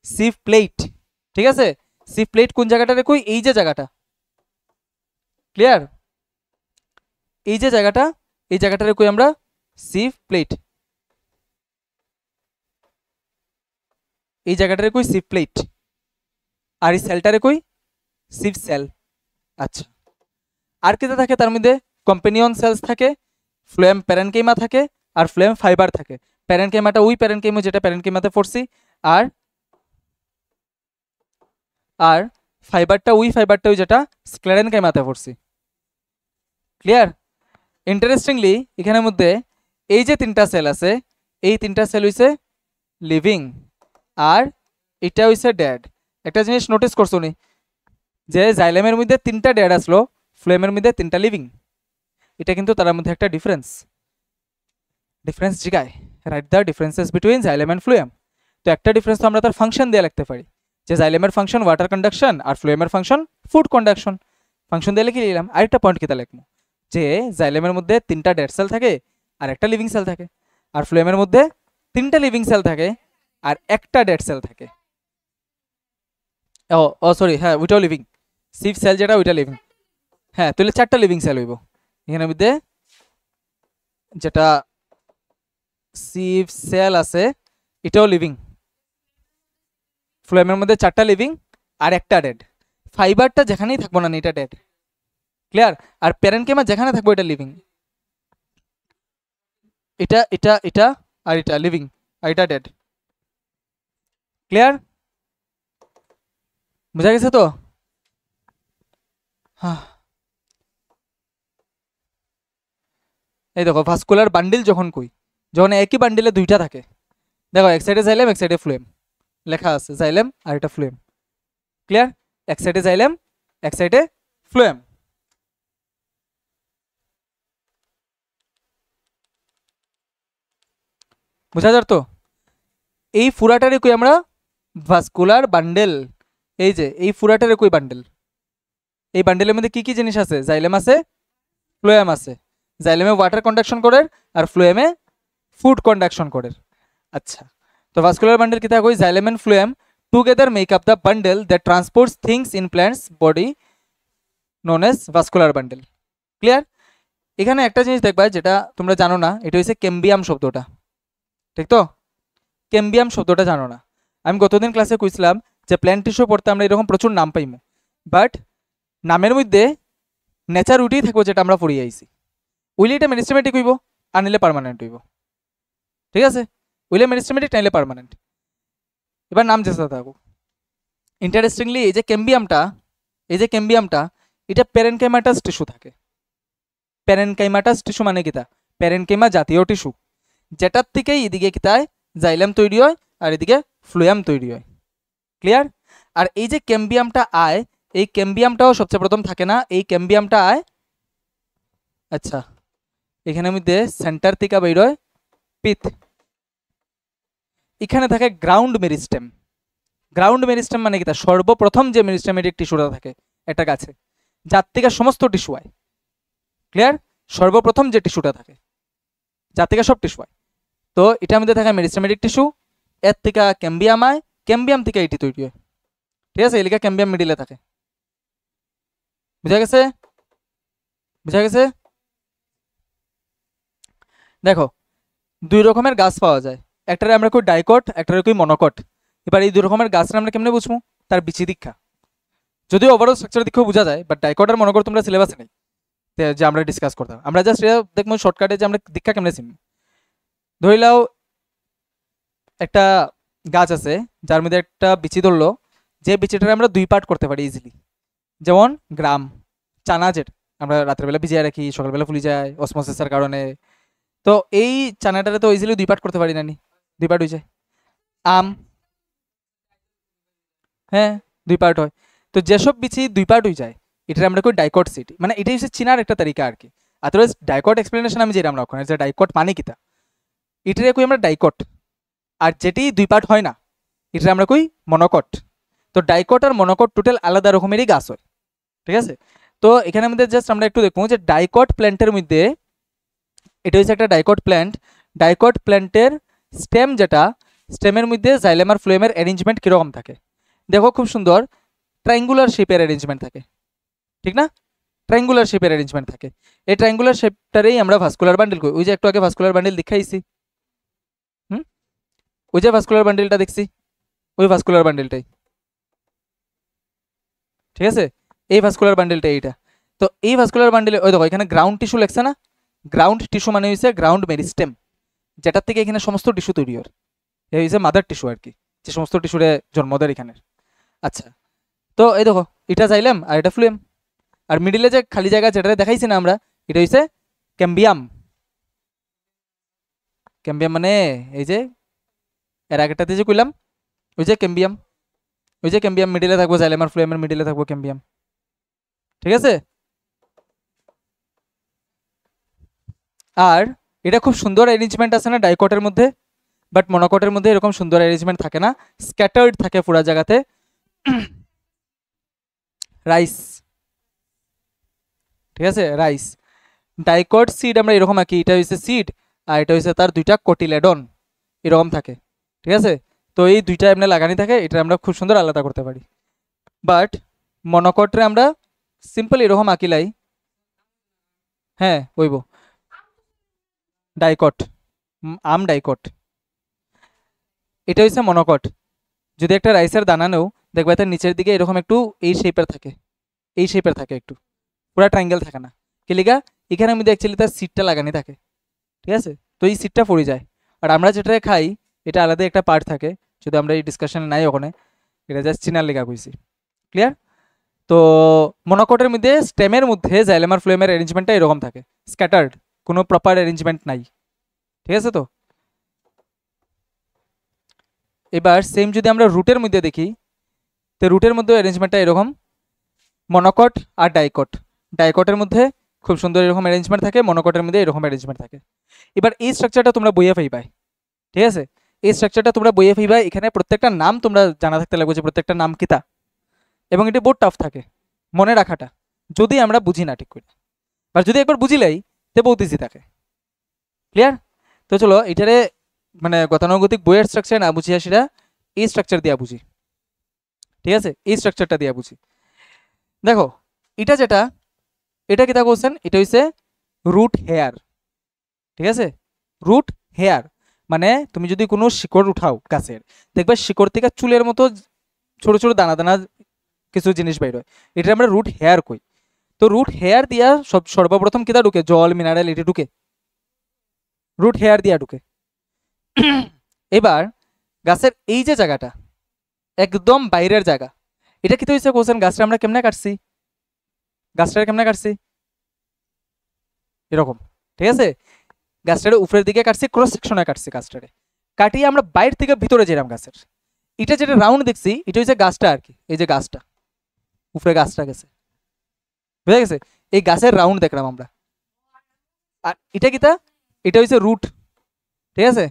সিভ প্লেট। ঠিক আছে, সিভ প্লেট কোন জায়গাটারে কই? এই যে জায়গাটা। ক্লিয়ার? এই যে জায়গাটা, এই জায়গাটারে কই আমরা সিভ প্লেট। এই জায়গাটারে কই সিভ প্লেট, আর এই সেলটারে কই সিভ সেল। আচ্ছা, আর কেটে থাকে তার মধ্যে? কম্পেনিয়ন সেলস থাকে, ফ্লোয়েম প্যারেনকেইমা থাকে, আর ফ্লোয়েম ফাইবার থাকে। প্যারেনকেইমাটা ওই প্যারেনকেইমা যেটা প্যারেনকেইমাতে পড়ছি, আর আর ফাইবারটা ওই যেটা স্ক্লেরেনকেইমাতে পড়ছি। ক্লিয়ার? ইন্টারেস্টিংলি এখানের মধ্যে এই যে 3টা সেল আছে, এই 3টা সেল হইছে লিভিং, আর এটা হইছে ডেড। একটা জিনিস নোটিস করছো নি, যে জাইলেমের মধ্যে 3টা ডেড আসলো, ফ্লোয়েমের মধ্যে 3টা লিভিং। এটা কিন্তু তার মধ্যে একটা ডিফারেন্স জিগায়। Write the differences between xylem and phloem. তো একটা ডিফারেন্স তো আমরা তার ফাংশন দিয়ে লিখতে পারি, যে জাইলেমের ফাংশন ওয়াটার কন্ডাকশন আর ফ্লোয়েমের ফাংশন ফুড কন্ডাকশন। ফাংশন দিয়ে লিখে নিলাম। আরেকটা পয়েন্ট কিতা লিখবো, যে জাইলেমের মধ্যে 3টা ডেড সেল থাকে আর একটা লিভিং সেল থাকে, আর ফ্লোয়েমের মধ্যে 3টা লিভিং সেল থাকে আর একটা ডেড সেল থাকে। ও সরি, হ্যাঁ ওইটাও লিভিং। সিভ সেল যেটা ওইটা লিভিং। হ্যাঁ, তাহলে 4টা লিভিং সেল হইব এখানের মধ্যে। যেটা সিভ সেল আছে এটাও লিভিং। ফ্লোয়েমের মধ্যে 4টা লিভিং আর একটা ডেড। ফাইবারটা যেখানেই থাকবো না এটা ডেড। ক্লিয়ার? আর প্যারেনকেমা যেখানে থাকবো এটা লিভিং। এটা এটা এটা আর এটা লিভিং, আর এটা ডেড। ক্লিয়ার? বুঝা গেছে তো? হ্যাঁ, এই দেখো ভাস্কুলার বান্ডিল যখন কই, যখন একই বান্ডিলে দুইটা থাকে, দেখো এক সাইডে জাইলেম এক সাইডে ফ্লুয়েম লেখা আছে, জাইলেম আর এটা ফ্লুয়েম। ক্লিয়ার? এক সাইডে জাইলেম এক সাইডে ফ্লুয়েম। বুঝা যার তো? এই ফুরাটারে কই আমরা ভাস্কুলার বান্ডেল। এই যে এই ফুরাটারে কই বান্ডেল। এই বান্ডেলের মধ্যে কি কি জিনিস আছে? জাইলেম আছে, ফ্লোয়েম আছে। জাইলেমে ওয়াটার কন্ডাকশন করে আর ফ্লোয়েমে ফুড কন্ডাকশন করে। আচ্ছা, তো ভাস্কুলার বান্ডেল কি থাকে? Xylem and phloem together make up the bundle that transports things in plants body known as vascular bundle. Clear? এখানে একটা জিনিস দেখবা যেটা তোমরা জানো না, এটা হচ্ছে ক্যাম্বিয়াম শব্দটা। ঠিক তো? ক্যাম্বিয়াম শব্দটা জানো না। আমি গতদিন ক্লাসে কইছিলাম যে প্ল্যান্ট টিস্যু পড়তে আমরা এরকম প্রচুর নাম পাইমু, বাট নামের মধ্যে নেচার উঠেই থাকবো যেটা আমরা পড়িয়ে আইছি। উইলে এটা মেরিস্টেমেটিক হইব আর নিলে পার্মানেন্ট হইব। ঠিক আছে? উইলে মেরিস্টেমেটিক নাইলে পার্মানেন্ট। এবার নাম চেষ্টা থাকবো। ইন্টারেস্টিংলি এই যে ক্যাম্বিয়ামটা এটা প্যারেনকাইমাটাস টিস্যু থাকে। প্যারেনকাইমাটাস টিস্যু মানে কিতা? প্যারেনকাইমা জাতীয় টিস্যু, যেটার থেকেই এদিকে কিতায় জাইলাম তৈরি হয় আর এদিকে ফ্লুয়াম তৈরি হয়। ক্লিয়ার? আর এই যে ক্যাম্বিয়ামটা আয়, এই ক্যাম্বিয়ামটাও সবচেয়ে প্রথম থাকে না, এই ক্যাম্বিয়ামটা আয়, আচ্ছা এখানে মধ্যে সেন্টার থেকে বের হয় পিত, এখানে থাকে গ্রাউন্ড মেরিস্টেম। গ্রাউন্ড মেরিস্টেম মানে কি? সর্বপ্রথম যে মেরিস্টেমেটিক টিস্যুটা থাকে একটা গাছে, যার থেকে সমস্ত টিস্যু হয়। ক্লিয়ার? সর্বপ্রথম যে টিস্যুটা থাকে যার থেকে সব টিস্যু হয়, তো এটার মধ্যে থাকে মেরিস্টেমেটিক টিস্যু, এর থেকে ক্যাম্বিয়াম আয়, ক্যাম্বিয়াম থেকে এটি তৈরি হয়। ঠিক আছে? এলিকা ক্যাম্বিয়াম মিডিলে থাকে। বুঝা গেছে? বুঝা গেছে? দেখো দুই রকমের গাছ পাওয়া যায়, একটারে আমরা কই ডাইকট, একটারে কই মনোকট। এবার এই দুই রকমের গাছটা আমরা কেমনে বুঝবো? তার বিচি দীক্ষা। যদিও ওভারঅল স্ট্রাকচার দিকেও বোঝা যায়, বাট ডাইকট আর মনোকট তোমরা সিলেবাসে নেই যে আমরা ডিসকাস করতাম। আমরা জাস্ট এটা দেখবো শর্টকাটে যে আমরা দীক্ষা কেমনে চিনব। ধরি লাও একটা গাছ আছে যার মধ্যে একটা বিচি ধরলো, যে বিচিটারে আমরা দুই পার্ট করতে পারি ইজিলি। যেমন গ্রাম, চানা, যেটা আমরা রাতের বেলা ভিজিয়ে রাখি, সকালবেলা ফুলি যায় অসমোসিসের কারণে, তো এই চানাটারে তো ইজিলি দুই পার্ট করতে পারি না নি, দুই পার্ট হয়ে যায়। আম, হ্যাঁ দুই পার্ট হয়। তো যেসব বিচি দুই পার্ট হয়ে যায় এটা আমরা কই ডাইকট সিড, মানে এটাই হচ্ছে চিনার একটা তালিকা আর কি। আদারওয়াইজ ডাইকট এক্সপ্লেনেশন আমি যেটা আমরা ওখানে যে ডাইকট মানে কিতা, এটারে কই আমরা ডাইকট। আর যেটি দুই পার্ট হয় না এটা আমরা কই মনোকট। তো ডাইকট আর মনোকট টোটাল আলাদা রকমেরই গাছ হয়। ঠিক আছে? তো এখানে আমাদের জাস্ট আমরা একটু দেখবো যে ডাইকট প্ল্যান্টের মধ্যে, এটা হচ্ছে একটা ডাইকট প্ল্যান্ট। ডাইকট প্ল্যান্টের স্টেম, যেটা স্টেমের মধ্যে জাইলেম আর ফ্লোয়েমের অ্যারেঞ্জমেন্ট কীরকম থাকে দেখো, খুব সুন্দর ট্রায়াঙ্গুলার শেপের অ্যারেঞ্জমেন্ট থাকে। ঠিক না? ট্রায়াঙ্গুলার শেপের অ্যারেঞ্জমেন্ট থাকে। এই ট্রায়াঙ্গুলার শেপটারেই আমরা ভাস্কুলার বান্ডেল কই। ওই যে একটু আগে ভাস্কুলার বান্ডেল দেখাইছি, ওই যে ভাস্কুলার বান্ডেলটা দেখছি, ওই ভাস্কুলার বান্ডেলটাই। ঠিক আছে? এই ভাস্কুলার বান্ডেলটা এইটা। তো এই ভাস্কুলার বান্ডেলে ওই দেখো এখানে গ্রাউন্ড টিস্যু লেখছে না? গ্রাউন্ড টিস্যু মানে হচ্ছে গ্রাউন্ড মেরিস্টেম, যেটার থেকে এখানে সমস্ত টিস্যু তৈরি হয়। এই হচ্ছে মাদার টিস্যু আর কি, যে সমস্ত টিস্যুরে জন্ম দেয় এখানে। আচ্ছা, তো এই দেখো এটা জাইলেম আর এটা ফ্লুয়েম, আর মিডিলে যে খালি জায়গা যেটা দেখাইছি না আমরা, এটা হচ্ছে ক্যাম্বিয়াম। ক্যাম্বিয়াম মানে এই যে এর আগেরটাতে যে কইলাম ওই যে ক্যাম্বিয়াম, ওই যে ক্যাম্বিয়াম মিডিলে থাকবো, জাইলেম আর ফ্লুয়েমের মিডিলে থাকবো ক্যাম্বিয়াম। ঠিক আছে? আর এটা খুব সুন্দর অ্যারেঞ্জমেন্ট আছে না ডাইকটের মধ্যে, বাট মনোকটের মধ্যে এরকম সুন্দর অ্যারেঞ্জমেন্ট থাকে না, স্ক্যাটার্ড থাকে পুরো জায়গাতে। রাইস, ঠিক আছে? রাইস ডাইকট সিড আমরা এরকম আঁকি, এটা হচ্ছে সিড আর এটা হচ্ছে তার দুইটা কোটিলেডন এরকম থাকে। ঠিক আছে? তো এই দুইটা এমনি লাগানি থাকে, এটা আমরা খুব সুন্দর আলাদা করতে পারি। বাট মনোকটরে আমরা সিম্পল এরকম আঁকিলাই, হ্যাঁ ওইব ডাইকট, আম ডাইকট, এটা হচ্ছে মনোকট। যদি একটা রাইসের দানা নেও দেখবে তার নিচের দিকে এরকম একটু এই শেপের থাকে, এই শেপের থাকে, একটু পুরা ট্রায়াঙ্গেল থাকে না। কিলিগা এখানে আমি অ্যাকচুয়ালি তার সিটটা লাগানি থাকে। ঠিক আছে? তো এই সিটটা পড়ে যায়। আর আমরা যেটা খাই এটা আলাদা একটা পার্ট থাকে, যদি আমরা এই ডিসকাশনে নাই ওখানে, এটা জাস্ট চিনার লেখা কইছি। ক্লিয়ার? তো মনোকটের মধ্যে স্টেমের মধ্যে জাইলেম আর ফ্লোয়েমের অ্যারেঞ্জমেন্টটা এরকম থাকে, স্ক্যাটার্ড, কোনো প্রপার অ্যারেঞ্জমেন্ট নাই। ঠিক আছে? তো এবার সেম যদি আমরা রুটের মধ্যে দেখি, তো রুটের মধ্যে অ্যারেঞ্জমেন্টটা এরকম, মনোকট আর ডাইকট। ডাইকটের মধ্যে খুব সুন্দর এরকম অ্যারেঞ্জমেন্ট থাকে, মনোকটের মধ্যে এরকম অ্যারেঞ্জমেন্ট থাকে। এবার এই স্ট্রাকচারটা তোমরা বইয়ে পাইবাই। ঠিক আছে? এই স্ট্রাকচারটা তোমরা বইয়ে পাইবাই। এখানে প্রত্যেকটা নাম তোমরা জানা থাকতে লাগবে যে প্রত্যেকটা নাম কিতা, এবং এটি বহুত টাফ থাকে মনে রাখাটা, যদি আমরা বুঝি না ঠিক করে। আর যদি একবার বুঝিলাই তে বহুত ইজি থাকে। ক্লিয়ার? তো চলো এটারে মানে গতানুগতিক বইয়ের স্ট্রাকচার না বুঝিয়া সেটা এই স্ট্রাকচার দিয়া বুঝি। ঠিক আছে? এই স্ট্রাকচারটা দিয়া বুঝি। দেখো এটা যেটা, এটা কিতা কোশ্চেন, এটা হইছে রুট হেয়ার। ঠিক আছে? রুট হেয়ার মানে তুমি যদি কোনো শিকড় উঠাও গাছের, দেখবে শিকড় থেকে চুলের মতো ছোট ছোট দানা দানা কিছু জিনিস বাইর হয়, এটা আমরা রুট হেয়ার কই। তো রুট হেয়ার দিয়া সর্বপ্রথম কিতা ঢুকে, জল মিনারেল এটা ঢুকে, রুট হেয়ার দিয়া ঢুকে। এবার গাছের এই যে জায়গাটা একদম বাইরের জায়গা, এটা কি হয়েছে কোশ্চেন, গাছটা আমরা কেমনে কাটছি, গাছটা কেমনে কাটছি এরকম। ঠিক আছে? গাছটারে উপরের দিকে কাটছি, ক্রস সেকশনে কাটছি গাছটারে, কাটিয়ে আমরা বাইরে থেকে ভিতরে যেলাম গাছের। এটা যেটা রাউন্ড দেখছি এটা হচ্ছে গাছটা আর কি, এই যে গাছটা উপরে গাছটা গেছে, বুঝা গেছে? এই গাছের রাউন্ড দেখলাম আমরা। আর এটা কিতা, এটা হচ্ছে রুট। ঠিক আছে?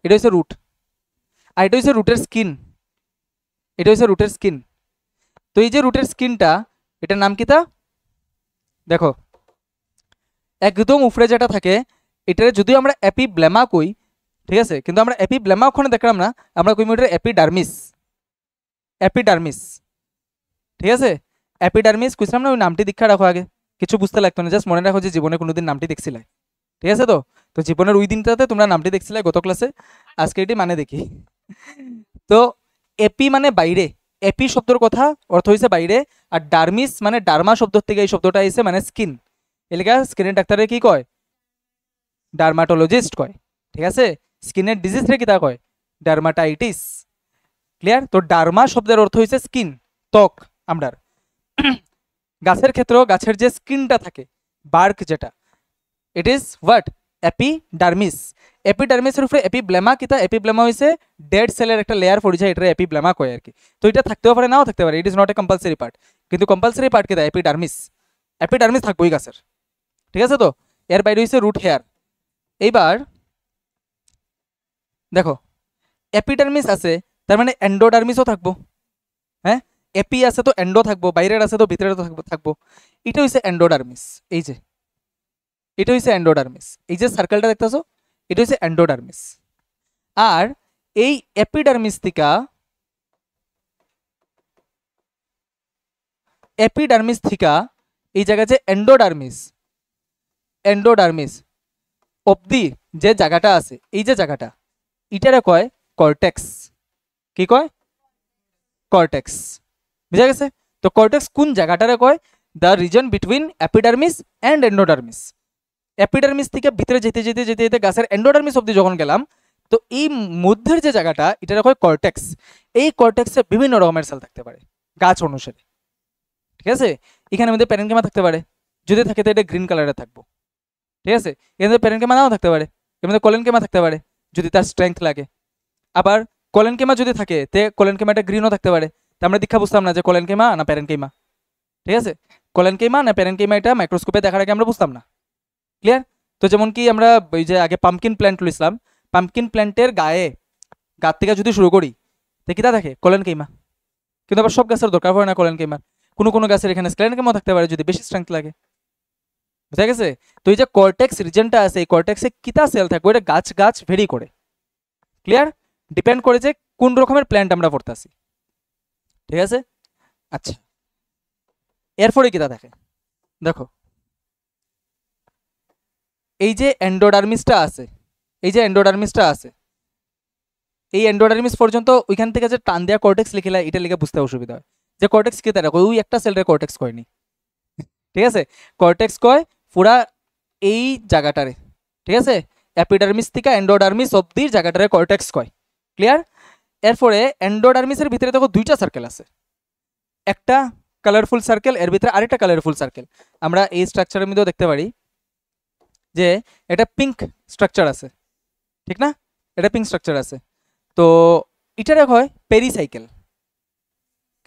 এটা হচ্ছে রুট, আর এটা হচ্ছে রুটের স্কিন, এটা হচ্ছে রুটের স্কিন। তো এই যে রুটের স্কিনটা, এটার নাম কিতা দেখো, একদম উপরে যেটা থাকে এটারে যদিও আমরা এপিব্লেমা কই, ঠিক আছে, কিন্তু আমরা এপিব্লেমা ওখানে দেখলাম না, আমরা কই এটার এপিডার্মিস, এপিডার্মিস। ঠিক আছে? এপিডার্মিস কইছিলাম না, ওই নামটি দীক্ষা রাখো আগে, কিছু বুঝতে লাগতো না, জাস্ট মনে রাখো যে জীবনে কোনোদিন নামটি দেখছিলে। ঠিক আছে? তো তো জীবনের ওই দিনটাতে তোমরা নামটি দেখছিলে গত ক্লাসে, আজকে এটি মানে দেখি। তো এপি মানে বাইরে, এপি শব্দের কথা অর্থ হয়েছে বাইরে, আর ডার্মিস মানে ডার্মা শব্দ থেকে এই শব্দটা এসে মানে স্কিন, এলাকা স্কিনের ডাক্তারে কি কয়, ডার্মাটোলজিস্ট কয়। ঠিক আছে? স্কিনের ডিজিজ রে কিতা কয়, ডার্মাটাইটিস। ক্লিয়ার? তো ডার্মা শব্দের অর্থ হয়েছে স্কিন, ত্বক আমরার। গাছের ক্ষেত্রেও গাছের যে স্কিনটা থাকে, বার্ক যেটা, ইট ইজ হোয়াট, এপিডার্মিস। এপিডার্মিসের উপরে এপিব্লেমা কিতা, এপিব্লেমা হইছে ডেড সেলের একটা লেয়ার পড়ে যায়, এটা এপিব্লেমা কয় আর কি। তো এটা থাকতেও পারে নাও থাকতে পারে, ইট is not a compulsory part, কিন্তু কম্পালসারি পার্ট কিতা, এপিডার্মিস, এপিডার্মিস থাকবোই গাছের। ঠিক আছে? তো এর বাইরে হইছে রুট হেয়ার। এইবার দেখো এপিডার্মিস আছে, তার মানে এন্ডোডার্মিসও থাকবো। হ্যাঁ, এপি আছে তো এন্ডো থাকবো, বাইরের আছে তো ভিতরে থাকবো। এটা হইছে এন্ডোডার্মিস, এই যে এটা হইছে এন্ডোডার্মিস, এই যে সার্কেলটা দেখতেছো এটা হইছে এন্ডোডার্মিস। আর এই এপিডার্মিস থেকে, এপিডার্মিস থেকে এই জায়গা যে এন্ডোডার্মিস, এন্ডোডার্মিস অবধি যে জায়গাটা আছে, এই যে জায়গাটা এটারে কয় কর্টেক্স। কি কয়? কর্টেক্স। বুঝা গেছে? তো কর্টেক্স কোন জায়গাটারে কয়, the reason between epidermis and endodermis. Epidermis থেকে ভিতরে যেতে যেতে যেতে যেতে গাছের এন্ডোডার্মিস অবধি যখন গেলাম, তো এই মধ্যের যে জায়গাটা এটারে কয় কর্টেক্স। এই কর্টেক্সে বিভিন্ন রকমের সেল থাকতে পারে গাছ অনুসারে। ঠিক আছে? এখানে মধ্যে প্যারেনকেমা থাকতে পারে, যদি থাকে তো এটা গ্রিন কালারে থাকবো। ঠিক আছে? এর মধ্যে প্যারেনকেমা নাও থাকতে পারে, এর মধ্যে কলেনকেমা থাকতে পারে যদি তার স্ট্রেংথ লাগে। আবার কলেনকেমা যদি থাকে তে কলেনকেমাটা গ্রিনও থাকতে পারে, তা আমরা দীক্ষা বুঝতাম না যে কলেনকেমা না প্যারেনকেমা। ঠিক আছে? কলেনকেমা না প্যারেনকেমা এটা মাইক্রোস্কোপে দেখার আগে আমরা বুঝতাম না। ক্লিয়ার? তো যেমন কি আমরা ওই যে আগে পাম্পকিন প্ল্যান্ট লইছিলাম, পাম্পকিন প্ল্যান্টের গায়ে গাছ থেকে যদি শুরু করি তো কিতা থাকে, কলেনকেমা। কিন্তু আবার সব গাছের দরকার পড়ে না কলেনকেমা, কোনো কোনো গাছের এখানে স্ক্লেনকেমা থাকতে পারে যদি বেশি স্ট্রেংথ লাগে। বুঝা গেছে? তো এই যে কর্টেক্স রিজনটা আছে, এই কর্টেক্সে কিতা সেল থাকবে এটা গাছ গাছ ভেরি করে। ক্লিয়ার? ডিপেন্ড করে যে কোন রকমের প্ল্যান্ট আমরা পড়তেছি। ঠিক আছে? আচ্ছা, এরপরে কিতা দেখে দেখো, এই যে এন্ডোডার্মিসটা আছে, এই যে এন্ডোডার্মিসটা আছে, এই এন্ডোডার্মিস পর্যন্ত ওইখান থেকে যে টান দেওয়া কর্টেক্স লিখিলা, এটা লিখে বুঝতে অসুবিধা হয় যে কর্টেক্স কি তারা ওই একটা সেলের কর্টেক্স কয়নি। ঠিক আছে? কর্টেক্স কয় পুরা এই জায়গাটারে। ঠিক আছে? এপিডার্মিস থেকে এন্ডোডার্মিস অব্দির জায়গাটারে কর্টেক্স কয়। ক্লিয়ার? এরপরে এন্ডোডার্মিসের ভিতরে দেখো দুইটা সার্কেল আছে, একটা কালারফুল সার্কেল, এর ভিতরে আরেকটা কালারফুল সার্কেল। আমরা এই স্ট্রাকচারের মধ্যেও দেখতে পারি যে এটা পিঙ্ক স্ট্রাকচার আছে, ঠিক না? এটা পিঙ্ক স্ট্রাকচার আছে। তো এটা দেখো হয় পেরিসাইকেল,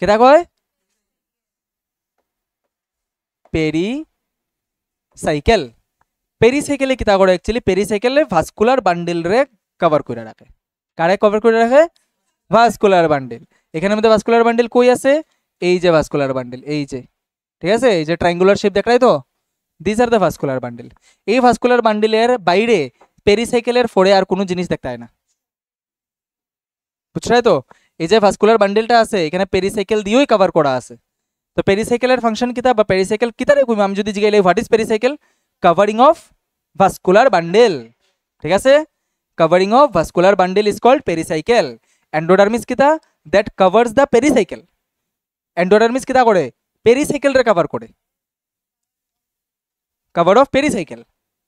কেটা কয় পেরিসাইকেল। পেরিসাইকেলে কিতা করে অ্যাকচুয়ালি, পেরিসাইকেলে ভাস্কুলার বান্ডেল রে কভার করে রাখে। কারে কভার করে রাখে? Vascular bundle. এখানের মধ্যে ভাস্কুলার বান্ডেল কই আছে? এই যে ভাস্কুলার বান্ডেল, এই যে, ঠিক আছে, এই যে ট্রায়াঙ্গুলার শেপ দেখাই তো, this are the vascular bundle. এই ভাস্কুলার বান্ডেলের বাইরে পেরিসাইকেলের ফোরে আর কোনো জিনিস দেখতে হয় না, বুঝছো তো? এই যে ভাস্কুলার বান্ডেলটা আছে এখানে পেরিসাইকেল দিয়েই কভার করা আছে। তো পেরিসাইকেলের ফাংশন কিতা বা পেরিসাইকেল কিতারে কইম আমি যদি জিগাইলে what is pericycle? Covering of vascular bundle, ঠিক আছে? Covering of vascular bundle is called pericycle. Endodermis কিতা? That covers the pericycle. Endodermis কিতা করে? পেরিসাইকেল রে কভার করে, কভার অফ পেরিসাইকেল,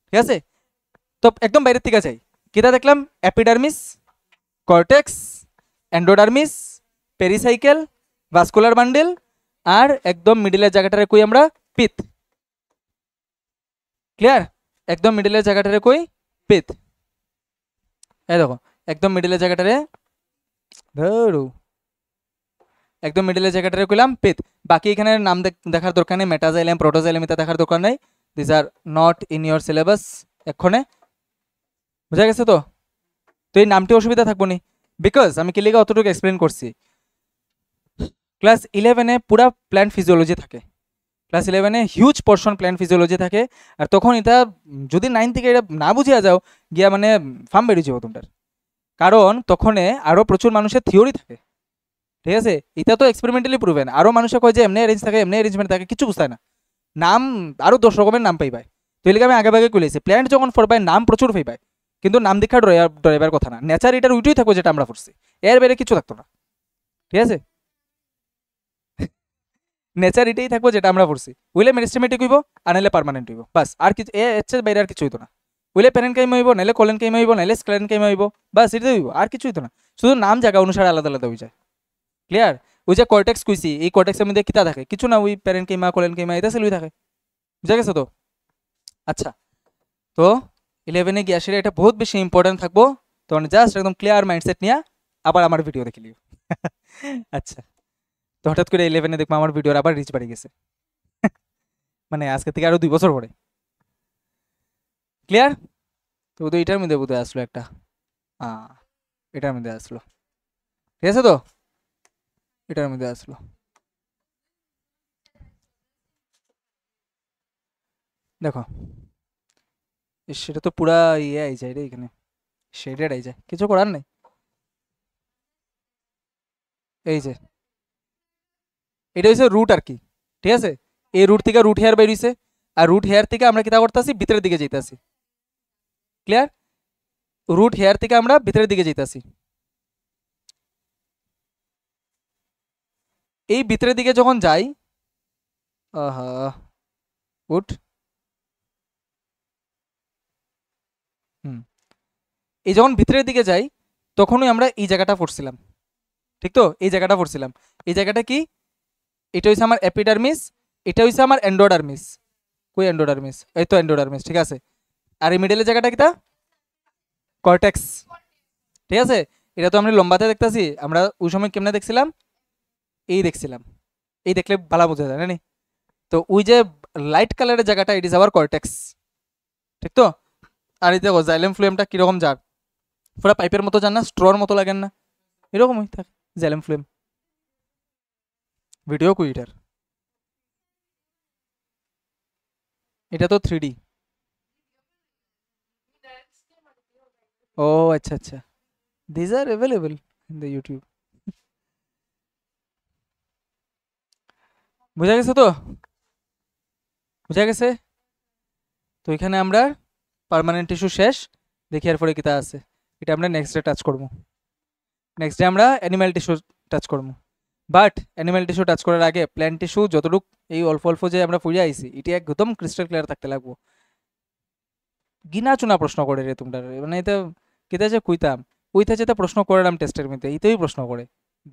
ঠিক আছে? তো একদম বাইরের থেকে চাই, কিতা দেখলাম? Epidermis, cortex, endodermis, pericycle, vascular bundle, আর একদম মিডিলের জায়গাটারে কই আমরা? পিত। ক্লিয়ার? একদম মিডিলের জায়গাটারে কই? পিত। এই দেখো একদম মিডিলের জায়গাটারে ধরু, একদম মিডিলের জায়গাটারে কইলাম পিত। বাকি এখানে নাম দেখার দরকার নেই, মেটাজাইলাম, প্রোটোজাইলাম এটা দেখার দরকার নেই। This are not in your syllabus এক্ষণে, বুঝা গেছে তো? তো এই নামটি অসুবিধা থাকবো নি, বিকজ আমি কি লিগা অতটুকু এক্সপ্লেন করছি। ক্লাস 11-এ পুরা প্ল্যান্ট ফিজিওলজি থাকে, ক্লাস 11-এ হিউজ পোর্শন প্ল্যান্ট ফিজিওলজি থাকে। আর তখন এটা যদি 9 থেকে এটা না বুঝিয়া যাও গিয়া মানে ফার্ম বেরিয়ে যাবো তোমার, কারণ তখন আরও প্রচুর মানুষের থিওরি থাকে, ঠিক আছে? এটা তো এক্সপেরিমেন্টালি প্রুভেন। আরও মানুষে কয় যে এমনি অ্যারেঞ্জ থাকে, এমনি অ্যারেঞ্জমেন্ট থাকে, কিছু বুঝতে না, নাম আরও 10 রকমের নাম পাইবাই। তো এলিকে আমি আগে ভাগে কইলেছি প্ল্যান্ট যখন ফরবাই নাম প্রচুর পাইবাই, কিন্তু নাম দীক্ষা ডরাইবার কথা না। নেচার এটার উইটই থাকবো যেটা আমরা পড়ছি, এর বাইরে কিছু থাকতো না, ঠিক আছে? নেচার এটাই থাকবো যেটা আমরা পড়ছি। উইলে মেরিস্টেমেটিক হইব আর নাইলে পার্মানেন্ট হইব, বাস। আর কিছু এর বাইরে আর কিছু হইতো না। উইলে প্যারেন কাইম হইব, নাইলে কলেন কাইম হইব, নাইলে স্ক্লেন কাইম হইব, বাস এটাই হইব, আর কিছু হইতো না। শুধু নাম জায়গা অনুসারে আলাদা আলাদা হয়ে যায়। ক্লিয়ার? ওই যে কর্টেক্স কইছি, এই কর্টেক্সের মধ্যে কিতা থাকে? কিছু না, ওই প্যারেন কাইমা, কলেন কাইমা, এটা সেলুই থাকে, বুঝা গেছে তো? আচ্ছা, তো 11-এ গিয়ে আসলে এটা বহুত বেশি ইম্পর্টেন্ট থাকবো, তখন জাস্ট একদম ক্লিয়ার মাইন্ডসেট নিয়ে আবার আমার ভিডিও দেখে লিও। আচ্ছা, তো হঠাৎ করে 11-এ দেখবো আমার ভিডিওর আবার রিচ বাড়ি গেছে, মানে আজকে থেকে আরো 2 বছর পরে। ক্লিয়ার? তো এটার মধ্যে বোধহয় আসলো একটা, এটার মধ্যে আসলো, ঠিক আছে তো? এটার মধ্যে আসলো। দেখো সেটা তো পুরা ইয়ে আই যায় রে, এখানে শেডেড আই যায়, কিছু করার নেই। এই যে এটা হচ্ছে রুট আর কি, ঠিক আছে? এই রুট থেকে রুট হেয়ার বের হইছে, আর রুট হেয়ার থেকে আমরা কিতা করতেছি? ভিতরের দিকে যাইতাছি। ক্লিয়ার? রুট হেয়ার থেকে আমরা ভিতরের দিকে যাইতাছি। এই ভিতরের দিকে যখন যাই, আহা উঠ, এই যখন ভিতরের দিকে যাই তখনই আমরা এই জায়গাটা পড়ছিলাম, ঠিক তো? এই জায়গাটা পড়ছিলাম। এই জায়গাটা কি? এটা হইছে আমার এপিডার্মিস, এটা হইছে আমার এন্ডোডার্মিস। কই এন্ডোডার্মিস? এই তো এন্ডোডার্মিস, ঠিক আছে। আর এই মিডলের জায়গাটা কিটা? কর্টেক্স, ঠিক আছে? এটা তো আমরা লম্বাতে দেখতেছি, আমরা ওই সময় কেমনে দেখছিলাম? এই দেখছিলাম, এই দেখলে ভালো বোঝা যায় না? তো ওই যে লাইট কালারের জায়গাটা, ইট ইজ আওয়ার কর্টেক্স, ঠিক তো? আর এই দেখো জাইলেম ফ্লুয়েমটা কিরকম যার, পুরো পাইপের মতো যান না, স্ট্রর মতো লাগেন না? এরকমই থাকে জাইলেম ফ্লুয়েম। ভিডিও কুইটার, এটা তো 3D। ও আচ্ছা আচ্ছা, these are available in the YouTube. বুঝা গেছে তো? বুঝা গেছে? তো এখানে আমরা পার্মানেন্ট টিস্যু শেষ, দেখি এরপরে কিতা আছে। এটা আমরা নেক্সট ডে টাচ করবো। নেক্সট ডে আমরা অ্যানিম্যাল টিস্যু টাচ করবো। বাট অ্যানিম্যাল টিস্যু টাচ করার আগে প্ল্যান্ট টিস্যু যতটুক এই অল্প অল্প যে আমরা ফুরিয়ে আইছি, এটি একদম ক্রিস্টাল ক্লিয়ার থাকতে লাগবো। গিনা চুনা প্রশ্ন করে রে তোমরা, মানে এটা কিতা যে কইতাম, ওইটা যেটা প্রশ্ন করালাম টেস্টের মধ্যে এতেই প্রশ্ন করে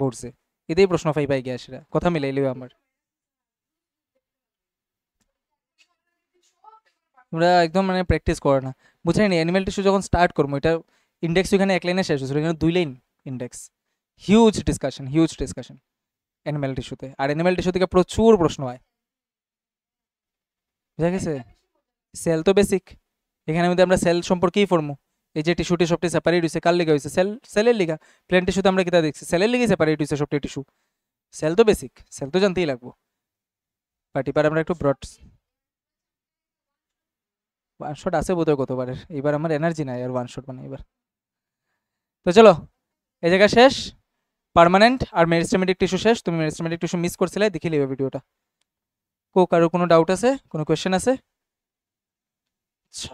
বোর্ডসে, এতেই প্রশ্ন পাই গিয়া সেটা কথা মিলাইলেও আমার। তোমরা একদম মানে প্র্যাকটিস করে না, বুঝলেন? অ্যানিমেল টিস্যু যখন স্টার্ট করবো এটা ইন্ডেক্স এখানে এক লাইনে শেষ হয়েছিল, এখানে 2 line index. Huge discussion animal টিস্যুতে, আর অ্যানিমেল টিস্যু থেকে প্রচুর প্রশ্ন হয়, বুঝা গেছে? সেল তো বেসিক, এখানে মধ্যে আমরা সেল সম্পর্কেই পড়বো। এই যে টিস্যুটি সবটি সেপারেট হয়েছে কার লিগা হয়েছে? সেলের লিগা। প্লেন টিস্যুতে আমরা কিতা দেখছি? সেলের লিগে সেপারেট হয়েছে সবটি টিস্যু। সেল তো বেসিক, সেল তো জানতেই লাগবো। বাট এবার আমরা একটু ব্রড, ওয়ান শট আছে বোধহয় গতবারের, এবার আমার এনার্জি নাই আর ওয়ান শট মানে এবার। তো চলো এই জায়গা শেষ, পার্মানেন্ট আর মেরিস্টেমেটিক টিস্যু শেষ। তুমি মেরিস্টেমেটিক টিস্যু মিস করছিলে, দেখে নিবে ভিডিওটা। কারোর কোনো ডাউট আছে, কোনো কোয়েশ্চেন আছে? আচ্ছা।